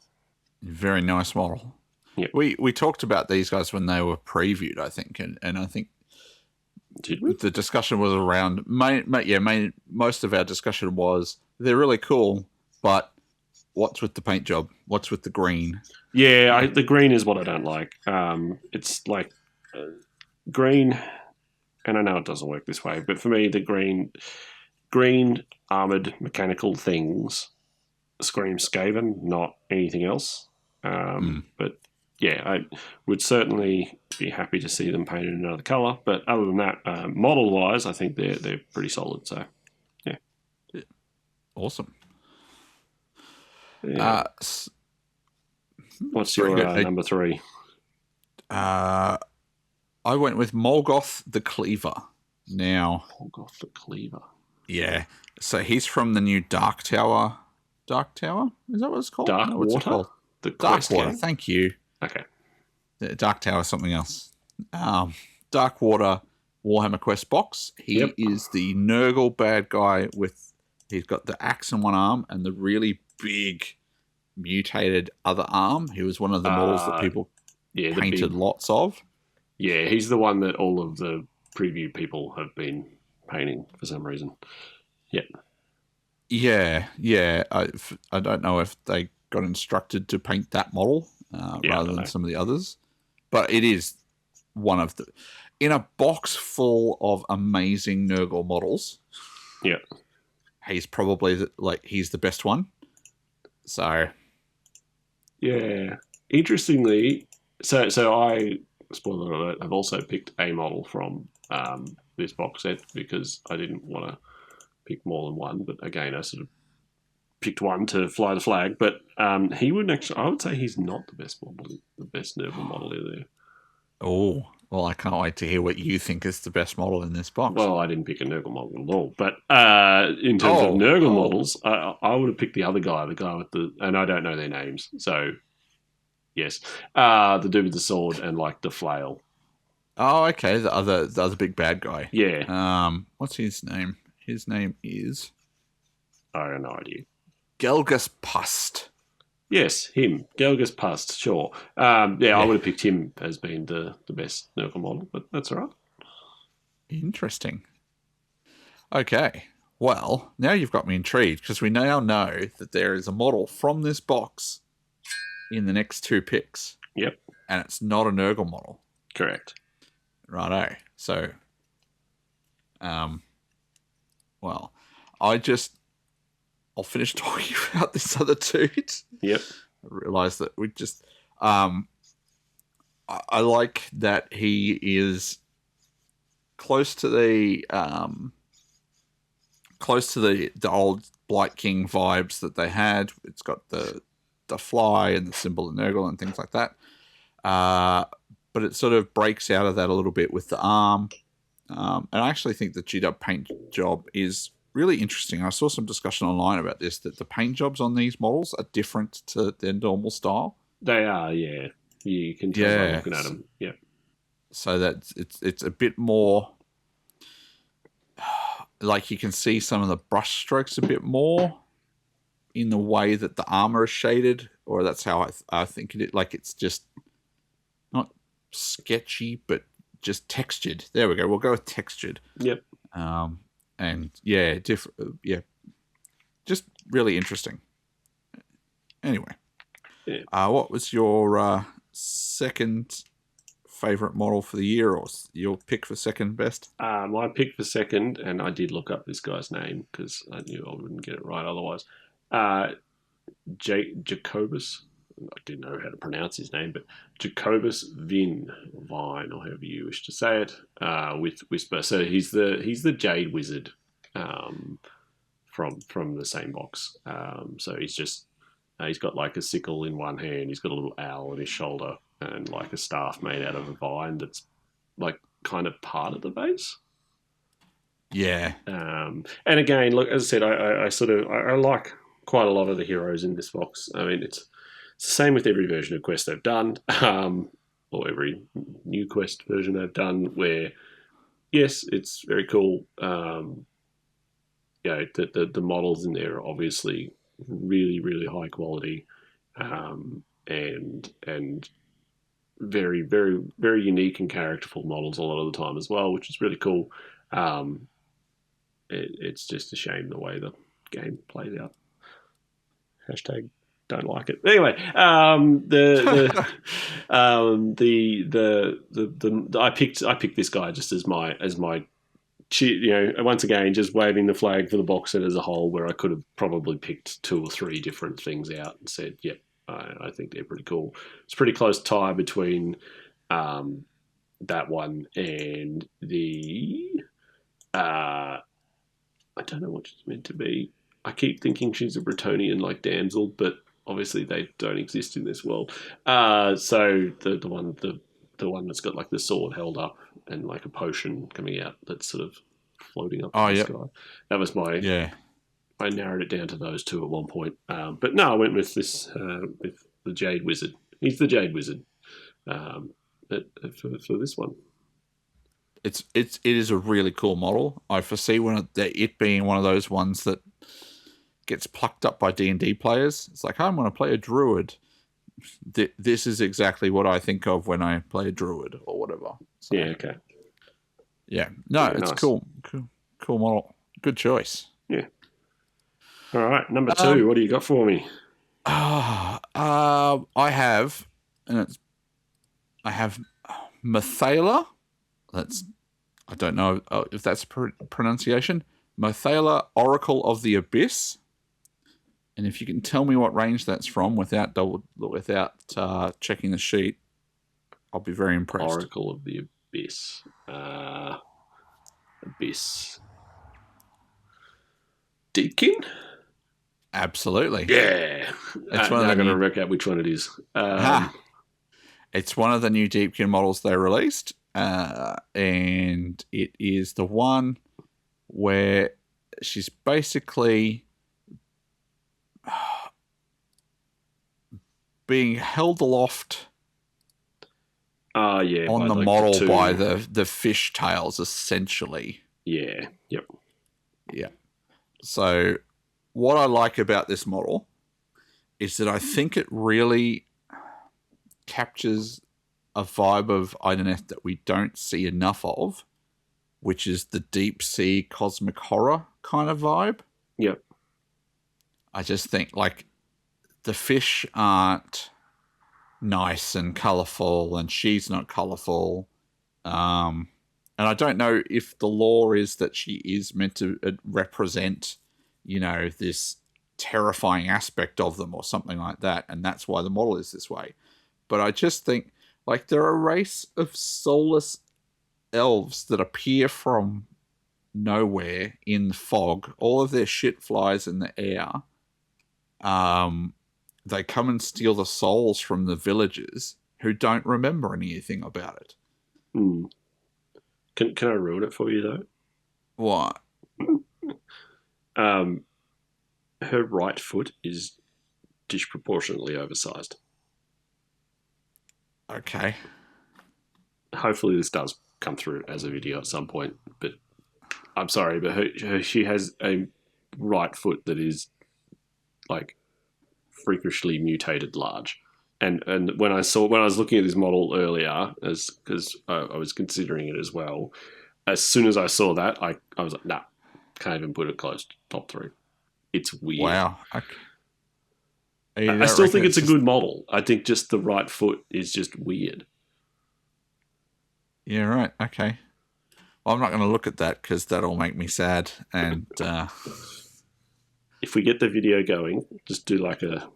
S1: Very nice model.
S2: Yep.
S1: We talked about these guys when they were previewed, I think, and I think
S2: Did we?
S1: the discussion was around. Most of our discussion was they're really cool, but what's with the paint job? What's with the green?
S2: Yeah, the green is what I don't like. It's like green, and I know it doesn't work this way, but for me, the green armored mechanical things scream Skaven, not anything else. But yeah, I would certainly be happy to see them painted in another colour. But other than that, model wise, I think they're pretty solid. So yeah,
S1: awesome.
S2: Yeah. What's your number 3?
S1: I went with Morgoth the Cleaver. Now,
S2: Morgoth the Cleaver.
S1: Yeah. So he's from the new Dark Tower. Dark Tower? Is that what it's called?
S2: Dark Water?
S1: The Dark Water. Thank you.
S2: Okay.
S1: The Dark Tower, something else. Dark Water Warhammer Quest box. He is the Nurgle bad guy he's got the axe in one arm and the really big mutated other arm. He was one of the models that people painted lots of.
S2: Yeah, he's the one that all of the preview people have been painting for some reason. Yeah.
S1: Yeah. I don't know if they got instructed to paint that model rather than some of the others. But it is one of the... In a box full of amazing Nurgle models, he's probably he's the best one. So...
S2: Yeah. Interestingly, so I, spoiler alert, I've also picked a model from this box set because I didn't want to pick more than one. But again, I sort of picked one to fly the flag. But he wouldn't actually... I would say he's not the best Nurgle model in there.
S1: Oh, well, I can't wait to hear what you think is the best model in this box.
S2: Well, I didn't pick a Nurgle model at all. But in terms of Nurgle models, I would have picked the other guy, the guy with the... And I don't know their names, so... Yes. The dude with the sword and, like, the flail.
S1: Oh, okay. The other big bad guy.
S2: Yeah.
S1: What's his name? His name is...
S2: I have no idea.
S1: Gelgus Pust.
S2: Yes, him. Gelgus Pust, sure. I would have picked him as being the best Nurgle model, but that's all right.
S1: Interesting. Okay. Well, now you've got me intrigued, because we now know that there is a model from this box in the next 2 picks.
S2: Yep.
S1: And it's not a Nurgle model.
S2: Correct.
S1: Righto. So, well, I'll finish talking about this other dude.
S2: Yep.
S1: I realised that we just... I like that he is close to the old Blight King vibes that they had. It's got the fly and the symbol of Nurgle and things like that. But it sort of breaks out of that a little bit with the arm. And I actually think the G-Dub paint job is really interesting. I saw some discussion online about this, that the paint jobs on these models are different to their normal style.
S2: They are, yeah. You can tell by looking at them. Yeah.
S1: So that it's a bit more... Like you can see some of the brush strokes a bit more in the way that the armor is shaded, or that's how I think it is. Like it's just not sketchy, but just textured. There we go. We'll go with textured.
S2: Yep.
S1: And yeah, just really interesting. Anyway, what was your second favorite model for the year, or your pick for second best?
S2: My pick for second, and I did look up this guy's name because I knew I wouldn't get it right otherwise. Jacobus. I didn't know how to pronounce his name, but Jacobus Vine, or however you wish to say it, with Whisper. So he's the Jade Wizard from the same box. So he's got like a sickle in one hand. He's got a little owl on his shoulder and like a staff made out of a vine that's like kind of part of the base.
S1: Yeah.
S2: And again, look, as I said, I like quite a lot of the heroes in this box. I mean, it's the same with every version of Quest they've done, or every new Quest version they've done. Where yes, it's very cool. The models in there are obviously really, really high quality, and very, very, very unique and characterful models a lot of the time as well, which is really cool. It's just a shame the way the game plays out. Hashtag don't like it. Anyway, I picked this guy just as my once again just waving the flag for the box set as a whole, where I could have probably picked 2 or 3 different things out and said, yep, I think they're pretty cool. It's a pretty close tie between that one and the I don't know what she's meant to be. I keep thinking she's a Bretonian like damsel, but obviously they don't exist in this world. So the one that's got like the sword held up and like a potion coming out that's sort of floating up in the sky. That was I narrowed it down to those 2 at one point. But no, I went with this with the Jade Wizard. He's the Jade Wizard for this one.
S1: It is a really cool model. I foresee it being one of those ones that gets plucked up by D&D players. It's like, I'm going to play a druid. This is exactly what I think of when I play a druid or whatever. So,
S2: yeah, okay.
S1: Yeah. No, it's nice. Cool model. Good choice.
S2: Yeah. All right, number 2. What do you got for me?
S1: I have Mathala. I don't know if that's pronunciation. Mathala, Oracle of the Abyss. And if you can tell me what range that's from without checking the sheet, I'll be very impressed.
S2: Oracle of the Abyss. Abyss. Deepkin?
S1: Absolutely.
S2: Yeah. I'm going to work out which one it is.
S1: It's one of the new Deepkin models they released. And it is the one where she's basically being held aloft on the model by the fish tails, essentially.
S2: Yeah. Yep.
S1: Yeah. So what I like about this model is that I think it really captures a vibe of Idoneth that we don't see enough of, which is the deep sea cosmic horror kind of vibe.
S2: Yep.
S1: I just think like the fish aren't nice and colourful, and she's not colourful. And I don't know if the lore is that she is meant to represent, this terrifying aspect of them or something like that, and that's why the model is this way. But I just think, like, they're a race of soulless elves that appear from nowhere in fog. All of their shit flies in the air. They come and steal the souls from the villagers who don't remember anything about it.
S2: Can I ruin it for you, though?
S1: What?
S2: Her right foot is disproportionately oversized.
S1: Okay.
S2: Hopefully this does come through as a video at some point, but I'm sorry, but she has a right foot that is like freakishly mutated large. And when I was looking at this model earlier, because I was considering it as well, as soon as I saw that, I was like, nah, can't even put it close to top 3. It's weird.
S1: Wow. Okay.
S2: I still think it's a good model. I think just the right foot is just weird.
S1: Yeah, right. Okay. Well, I'm not going to look at that because that'll make me sad. And
S2: if we get the video going, just do like a...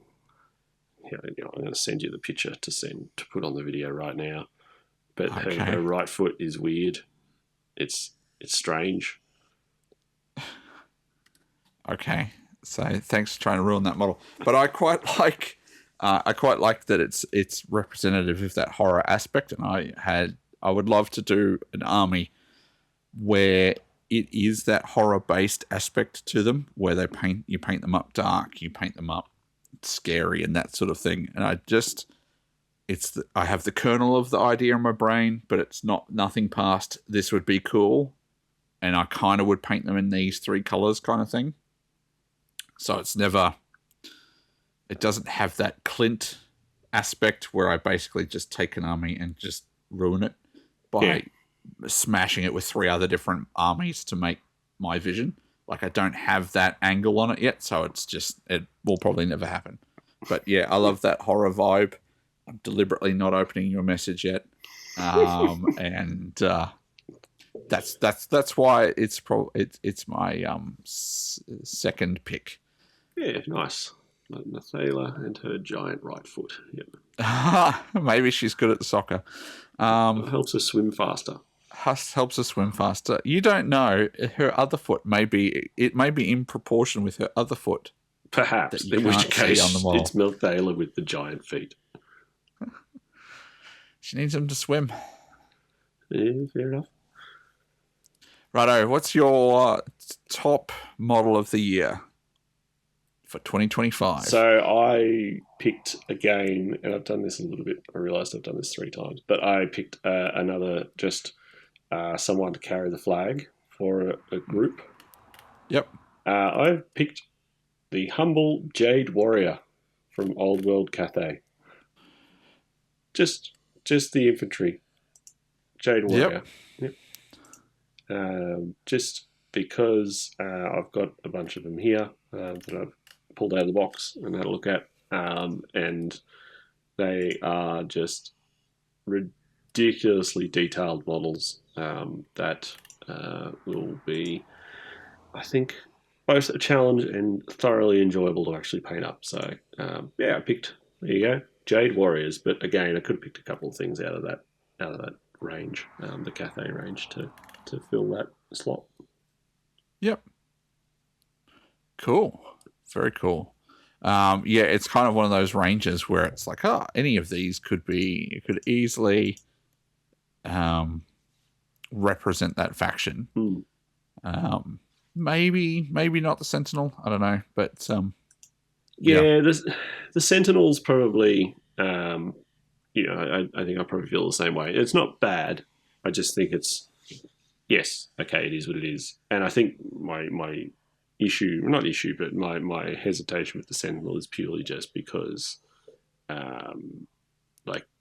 S2: I'm going to send you the picture to put on the video right now. But her right foot is weird. It's strange.
S1: Okay, so thanks for trying to ruin that model. But I quite like, that it's representative of that horror aspect, and I would love to do an army where it is that horror based aspect to them, where you paint them up dark, you paint them up scary, and that sort of thing. And I have the kernel of the idea in my brain, but it's nothing past this would be cool, and I kind of would paint them in these 3 colors kind of thing. So it doesn't have that Clint aspect where I basically just take an army and just ruin it by smashing it with 3 other different armies to make my vision. Like, I don't have that angle on it yet, so it will probably never happen. But yeah, I love that horror vibe. I'm deliberately not opening your message yet, and that's why it's my second pick.
S2: Yeah, nice. Nathala and her giant right foot. Yep.
S1: Maybe she's good at soccer.
S2: It helps her swim faster.
S1: Helps her swim faster. You don't know, her other foot may be in proportion with her other foot.
S2: Perhaps, in which case it's Nathala with the giant feet.
S1: She needs him to swim.
S2: Yeah, fair enough.
S1: Righto, what's your top model of the year for 2025?
S2: So I picked again, and I've done this a little bit. I realised I've done this 3 times, but I picked another someone to carry the flag for a group.
S1: Yep.
S2: I've picked the humble Jade Warrior from Old World Cathay. Just the infantry. Jade Warrior. Yep. Just because I've got a bunch of them here that I've pulled out of the box and had a look at, and they are just ridiculously detailed models that will be, I think, both a challenge and thoroughly enjoyable to actually paint up. So I picked, there you go, Jade Warriors. But again, I could have picked a couple of things out of that range, the Cathay range, to fill that slot.
S1: Yep. Cool. Very cool. It's kind of one of those ranges where it's like, any of these could easily represent that faction. Maybe not the Sentinel. I don't know, but
S2: the Sentinel's probably. I think I probably feel the same way. It's not bad. I just think it's it is what it is. And I think my issue, not issue, but my hesitation with the Sentinel is purely just because,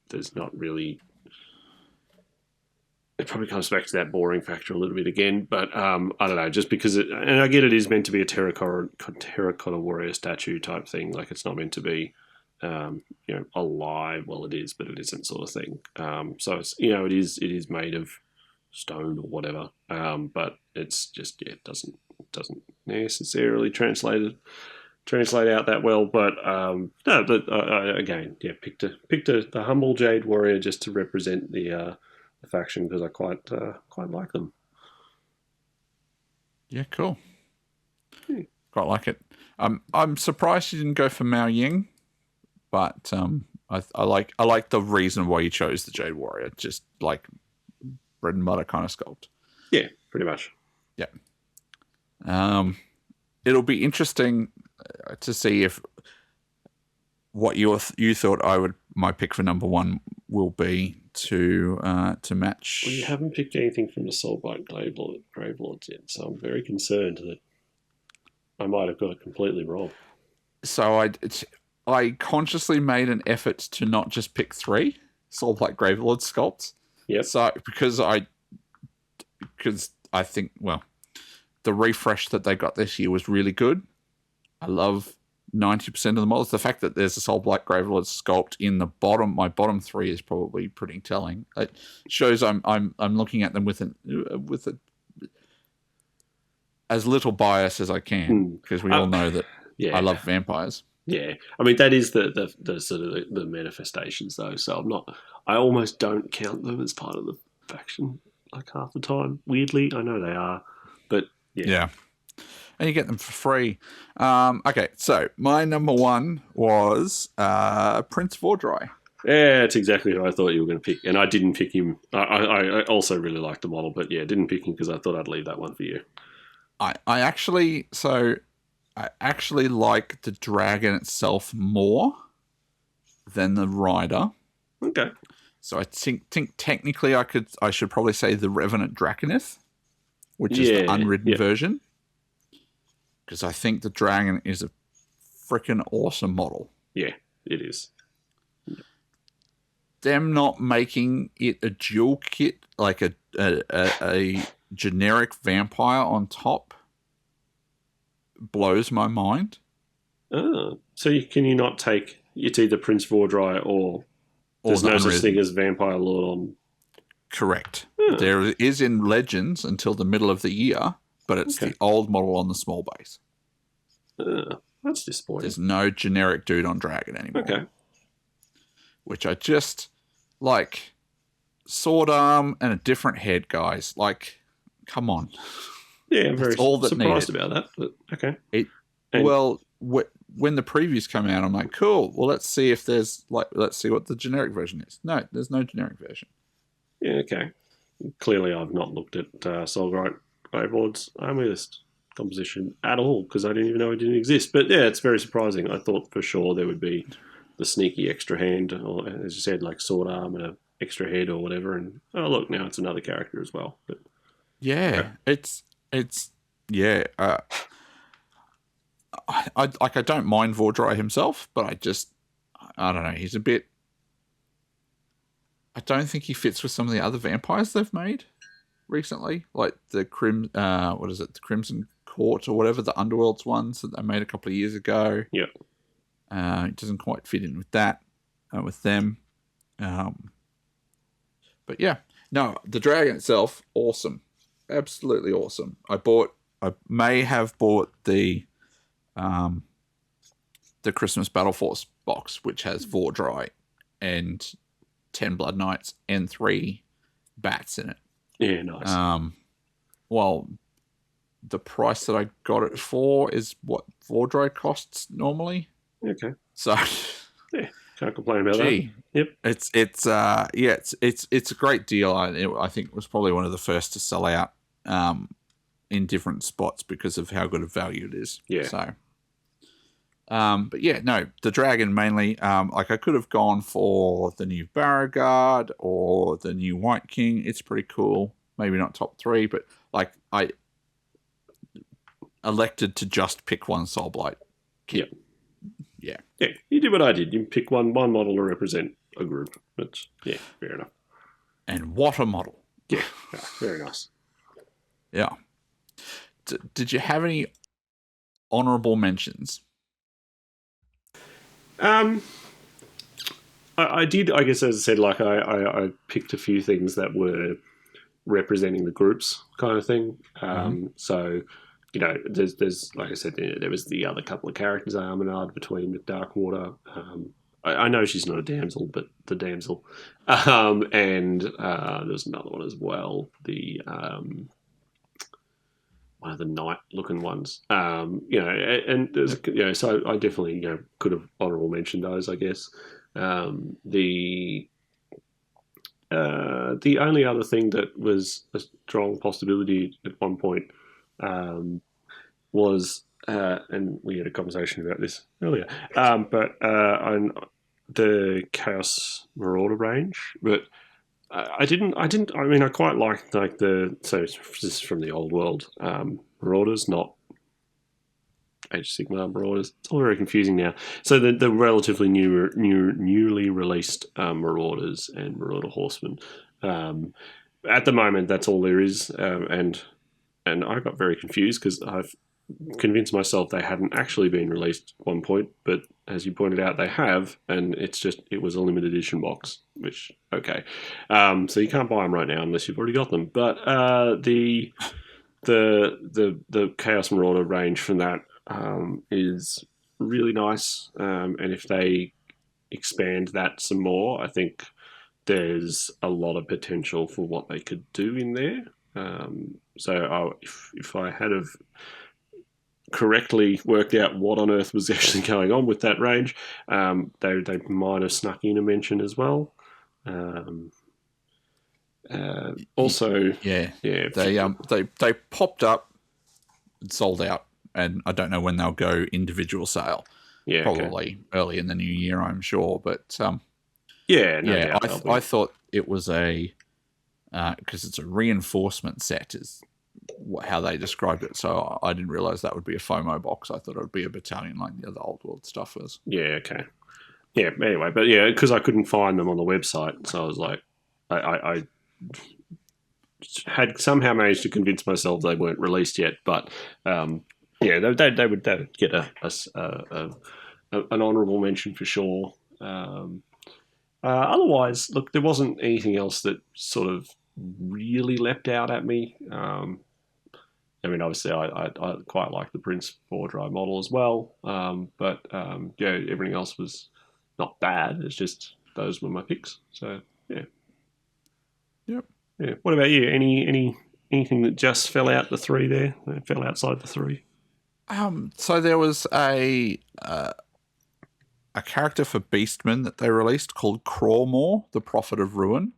S2: there's not really. It probably comes back to that boring factor a little bit again, but I don't know, just because and I get it is meant to be a terracotta warrior statue type thing. Like, it's not meant to be, alive. Well, it is, but it isn't, sort of thing. So it's, it is made of stone or whatever. But it's just, it doesn't necessarily translate out that well. But picked the humble Jade Warrior just to represent the faction, because I quite like them.
S1: Yeah, cool. Quite like it. I'm surprised you didn't go for Mao Ying, but I like the reason why you chose the Jade Warrior. Just like bread and butter kind of sculpt.
S2: Yeah, pretty much.
S1: Yeah. It'll be interesting to see if what you thought my pick for number 1 will be to match.
S2: Well, you haven't picked anything from the Soulblight Gravelords yet, so I'm very concerned that I might have got it completely wrong.
S1: So I consciously made an effort to not just pick 3 Soulblight Gravelord sculpts.
S2: Yep.
S1: So because I think, well, the refresh that they got this year was really good. I love 90% of the models. The fact that there's a Soulblight Gravelord sculpt in the bottom, my bottom 3, is probably pretty telling. It shows I'm looking at them with as little bias as I can, because we all know that I love vampires.
S2: Yeah, I mean, that is the sort of the manifestations, though. So I almost don't count them as part of the faction, like, half the time. Weirdly, I know they are, but yeah.
S1: and you get them for free. Okay, so my number one was Prince Vordry.
S2: Yeah, that's exactly who I thought you were going to pick, and I didn't pick him. I also really liked the model, but yeah, didn't pick him because I thought I'd leave that one for you.
S1: I actually like the dragon itself more than the rider.
S2: Okay.
S1: So I think technically I should probably say the Revenant Draconith, which is the unridden version, because I think the dragon is a freaking awesome model.
S2: Yeah, it is.
S1: Them not making it a dual kit, like a generic vampire on top, blows my mind.
S2: Oh, so can you not take? It's either Prince Vordry or there's no such thing as Vampire Lord on.
S1: Correct. There is in Legends until the middle of the year, but it's the old model on the small base.
S2: That's disappointing.
S1: There's no generic dude on Dragon anymore.
S2: Okay.
S1: Which I just like. Sword arm and a different head, guys. Like, come on.
S2: Yeah, I'm very surprised about that. But okay.
S1: When the previews come out, I'm like, cool. Well, let's see if let's see what the generic version is. No, there's no generic version.
S2: Yeah, okay. Clearly, I've not looked at Soulbright Overlord's army list composition at all because I didn't even know it didn't exist. But yeah, it's very surprising. I thought for sure there would be the sneaky extra hand, or as you said, like sword arm and an extra head or whatever. And oh, look, now it's another character as well. But
S1: yeah, it's yeah. I don't mind Vordry himself, but I don't know. He's a bit. I don't think he fits with some of the other vampires they've made recently, like the the Crimson Court or whatever, the Underworlds ones that they made a couple of years ago.
S2: Yeah,
S1: it doesn't quite fit in with that, with them. But yeah, no, the dragon itself, awesome, absolutely awesome. I may have bought the Christmas Battle Force box, which has Vordry and 10 Blood Knights and 3 bats in it.
S2: Yeah, nice.
S1: Well, the price that I got it for is what Vordry costs normally.
S2: Okay.
S1: So
S2: yeah, can't complain about that. Yep.
S1: It's a great deal. I think it was probably one of the first to sell out in different spots because of how good a value it is.
S2: Yeah.
S1: So but yeah, no, the dragon mainly. Like I could have gone for the new Beauregard or the new White King. It's pretty cool. Maybe not top 3, but like I elected to just pick one Soulblight kit.
S2: Yeah. Yeah, you did what I did. You pick one model to represent a group. But yeah, fair enough.
S1: And what a model.
S2: Yeah, very nice.
S1: Yeah. Did you have any honourable mentions?
S2: I did, I guess, as I said, like I picked a few things that were representing the groups kind of thing. So, you know, there's like I said, there was the other couple of characters I armored between with Darkwater. I know she's not a damsel, but the damsel. And there's another one as well. The one of the knight-looking ones, you know, and there's, you know, so I definitely, you know, could have honourable mentioned those, I guess. The only other thing that was a strong possibility at one point was, and we had a conversation about this earlier, but on the Chaos Marauder range, but. I mean, I quite liked so this is from the old world Marauders, not Age of Sigmar Marauders. It's all very confusing now. So the relatively newly released Marauders and Marauder Horsemen. At the moment, that's all there is, and I got very confused because I've convinced myself they hadn't actually been released at one point, but as you pointed out, they have, and it was a limited edition box, which, okay. So you can't buy them right now unless you've already got them. But the Chaos Marauder range from that is really nice, and if they expand that some more, I think there's a lot of potential for what they could do in there. So if I had correctly worked out what on earth was actually going on with that range. They might have snuck in a mention as well. Also,
S1: Yeah,
S2: yeah,
S1: they popped up and sold out, and I don't know when they'll go individual sale.
S2: yeah, okay.
S1: Probably early in the new year, I'm sure. But
S2: Yeah, no
S1: yeah,
S2: doubt they'll be.
S1: I thought it was a because it's a reinforcement set is how they described it. So I didn't realize that would be a FOMO box. I thought it would be a battalion like the other old world stuff was.
S2: Yeah, okay. Yeah, anyway, but yeah, because I couldn't find them on the website, so I was like, I had somehow managed to convince myself they weren't released yet, but yeah, they would get an honourable mention for sure. Otherwise, look, there wasn't anything else that sort of really leapt out at me. I mean, obviously, I quite like the Prince 4-dry model as well, but yeah, everything else was not bad. It's just those were my picks. So yeah,
S1: Yep.
S2: yeah. What about you? Anything that just fell out the three there? That fell outside the three?
S1: So there was a character for Beastman that they released called Crawmore, the Prophet of Ruin.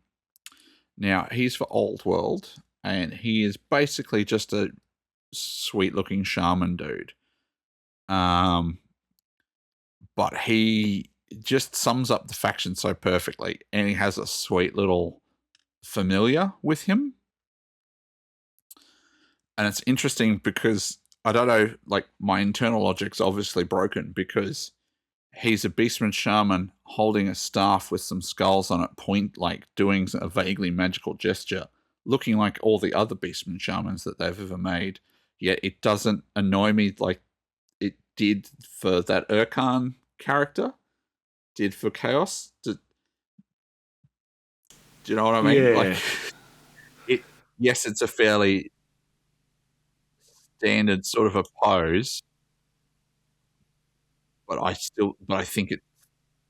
S1: Now he's for Old World, and he is basically just a sweet-looking shaman dude. But he just sums up the faction so perfectly, and he has a sweet little familiar with him. And it's interesting because I don't know, like my internal logic's obviously broken because he's a Beastman shaman holding a staff with some skulls on it, like doing a vaguely magical gesture, looking like all the other Beastman shamans that they've ever made. Yet it doesn't annoy me like it did for that Urkan character, did for Chaos. Do you know what I mean?
S2: Yeah.
S1: Like, yes, it's a fairly standard sort of a pose, but I think it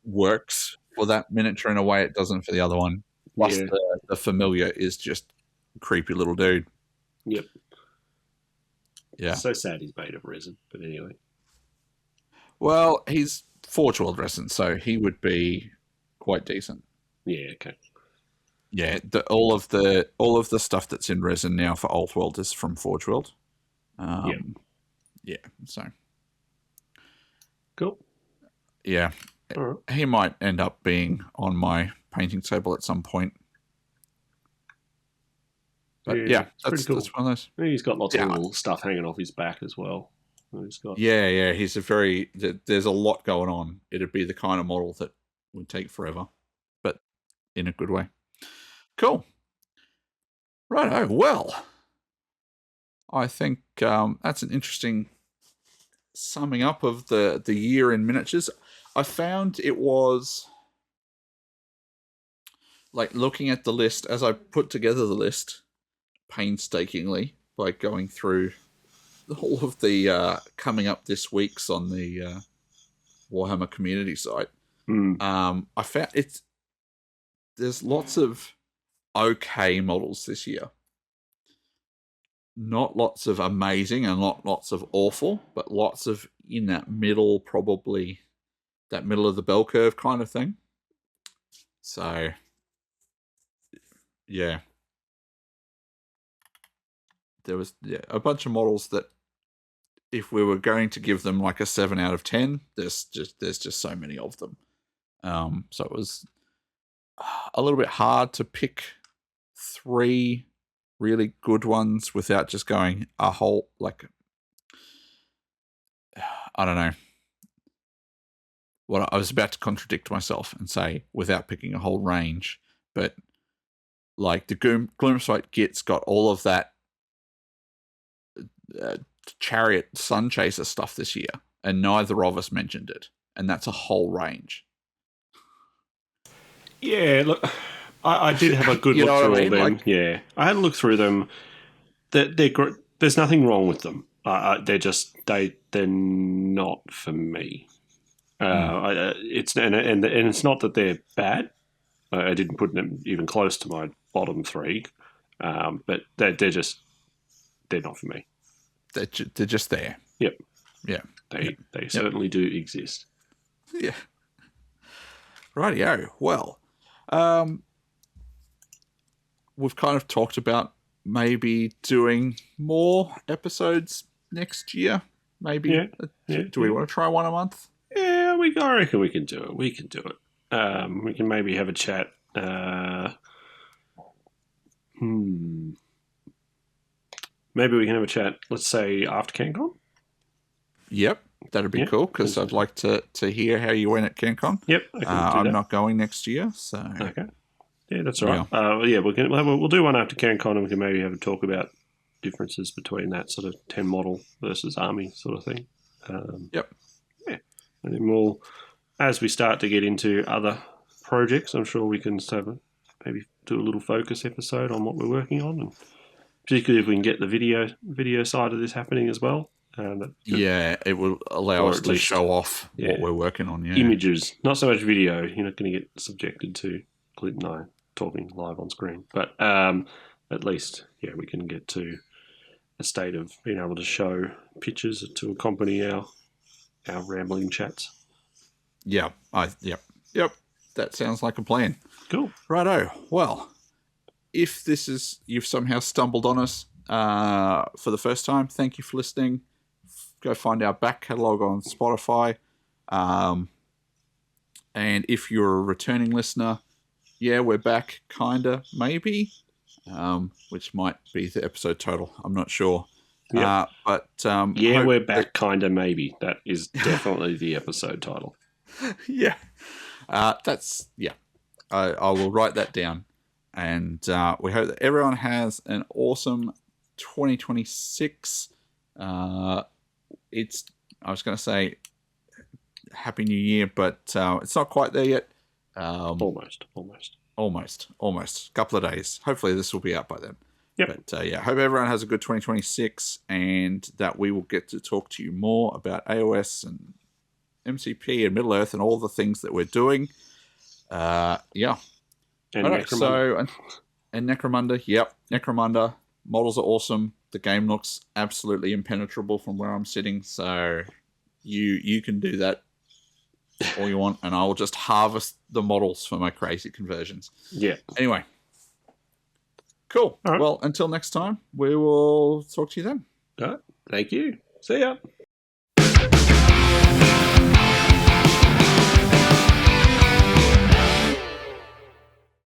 S1: works for that miniature in a way it doesn't for the other one. Plus,
S2: Yeah.
S1: the familiar is just a creepy little dude.
S2: Yep.
S1: Yeah.
S2: So sad he's made of resin, but anyway.
S1: Well, he's Forge World resin, so he would be quite decent.
S2: Yeah. Okay.
S1: Yeah. All of the stuff that's in resin now for Old World is from Forge World.
S2: Yeah.
S1: Yeah. So.
S2: Cool.
S1: Yeah.
S2: All right.
S1: He might end up being on my painting table at some point. But yeah, that's
S2: cool.
S1: That's one of those.
S2: He's got lots of little stuff hanging off his back as well. He's got...
S1: Yeah. He's there's a lot going on. It'd be the kind of model that would take forever, but in a good way. Cool. Righto. Well, I think that's an interesting summing up of the year in miniatures. I found it was like looking at the list as I put together the list painstakingly by going through all of the coming up this week's on the Warhammer community site. I found there's lots of okay models this year. Not lots of amazing and not lots of awful, but lots of in that middle, probably that middle of the bell curve kind of thing. So, yeah. There was a bunch of models that if we were going to give them like a 7 out of 10, there's just so many of them. So it was a little bit hard to pick 3 really good ones without just going a whole, like, I don't know. Well, I was about to contradict myself and say without picking a whole range, but like the Gloomspite Git's got all of that Chariot Sun Chaser stuff this year, and neither of us mentioned it, and that's a whole range.
S2: Yeah, look, I did have a good look through all them. Like, yeah, I had a look through them. They're great. There's nothing wrong with them. They're just they're not for me. It's and it's not that they're bad. I didn't put them even close to my bottom 3, but they're not for me.
S1: They're just there.
S2: Yep.
S1: Yeah.
S2: They certainly do exist.
S1: Yeah. Rightio. Well, we've kind of talked about maybe doing more episodes next year. Maybe.
S2: Yeah.
S1: Do we want to try one a month?
S2: Yeah, I reckon we can do it. We can do it. We can maybe have a chat. Maybe we can have a chat, let's say, after CanCon?
S1: Yep, that'd be cool, because I'd like to hear how you went at CanCon.
S2: Yep, I can do
S1: I'm
S2: that.
S1: not going next year, so...
S2: Okay. Yeah, that's all right. We'll do one after CanCon, and we can maybe have a talk about differences between that sort of 10 model versus army sort of thing.
S1: Yep.
S2: Yeah. And then we'll, as we start to get into other projects, I'm sure we can maybe do a little focus episode on what we're working on, and particularly if we can get the video side of this happening as well.
S1: Yeah, it will allow us to show off what we're working on. Yeah,
S2: images, not so much video. You're not going to get subjected to Clint and I talking live on screen, but at least we can get to a state of being able to show pictures to accompany our rambling chats.
S1: Yeah, yep. That sounds like a plan.
S2: Cool.
S1: Righto. Well, if you've somehow stumbled on us for the first time, thank you for listening. Go find our back catalogue on Spotify. And if you're a returning listener, we're back, kinda, maybe, which might be the episode total. I'm not sure.
S2: Yep.
S1: We're
S2: back, kinda, maybe. That is definitely the episode title.
S1: Yeah. I will write that down. And we hope that everyone has an awesome 2026. I was going to say Happy New Year, but it's not quite there yet.
S2: Almost.
S1: Couple of days. Hopefully this will be out by then.
S2: Yep.
S1: But hope everyone has a good 2026, and that we will get to talk to you more about AOS and MCP and Middle Earth and all the things that we're doing. And
S2: Necromunda.
S1: And Necromunda. Yep, Necromunda. Models are awesome. The game looks absolutely impenetrable from where I'm sitting, so you can do that all you want, and I will just harvest the models for my crazy conversions.
S2: Yeah.
S1: Anyway. Cool.
S2: All right.
S1: Well, until next time, we will talk to you then.
S2: All right. Thank you. See ya.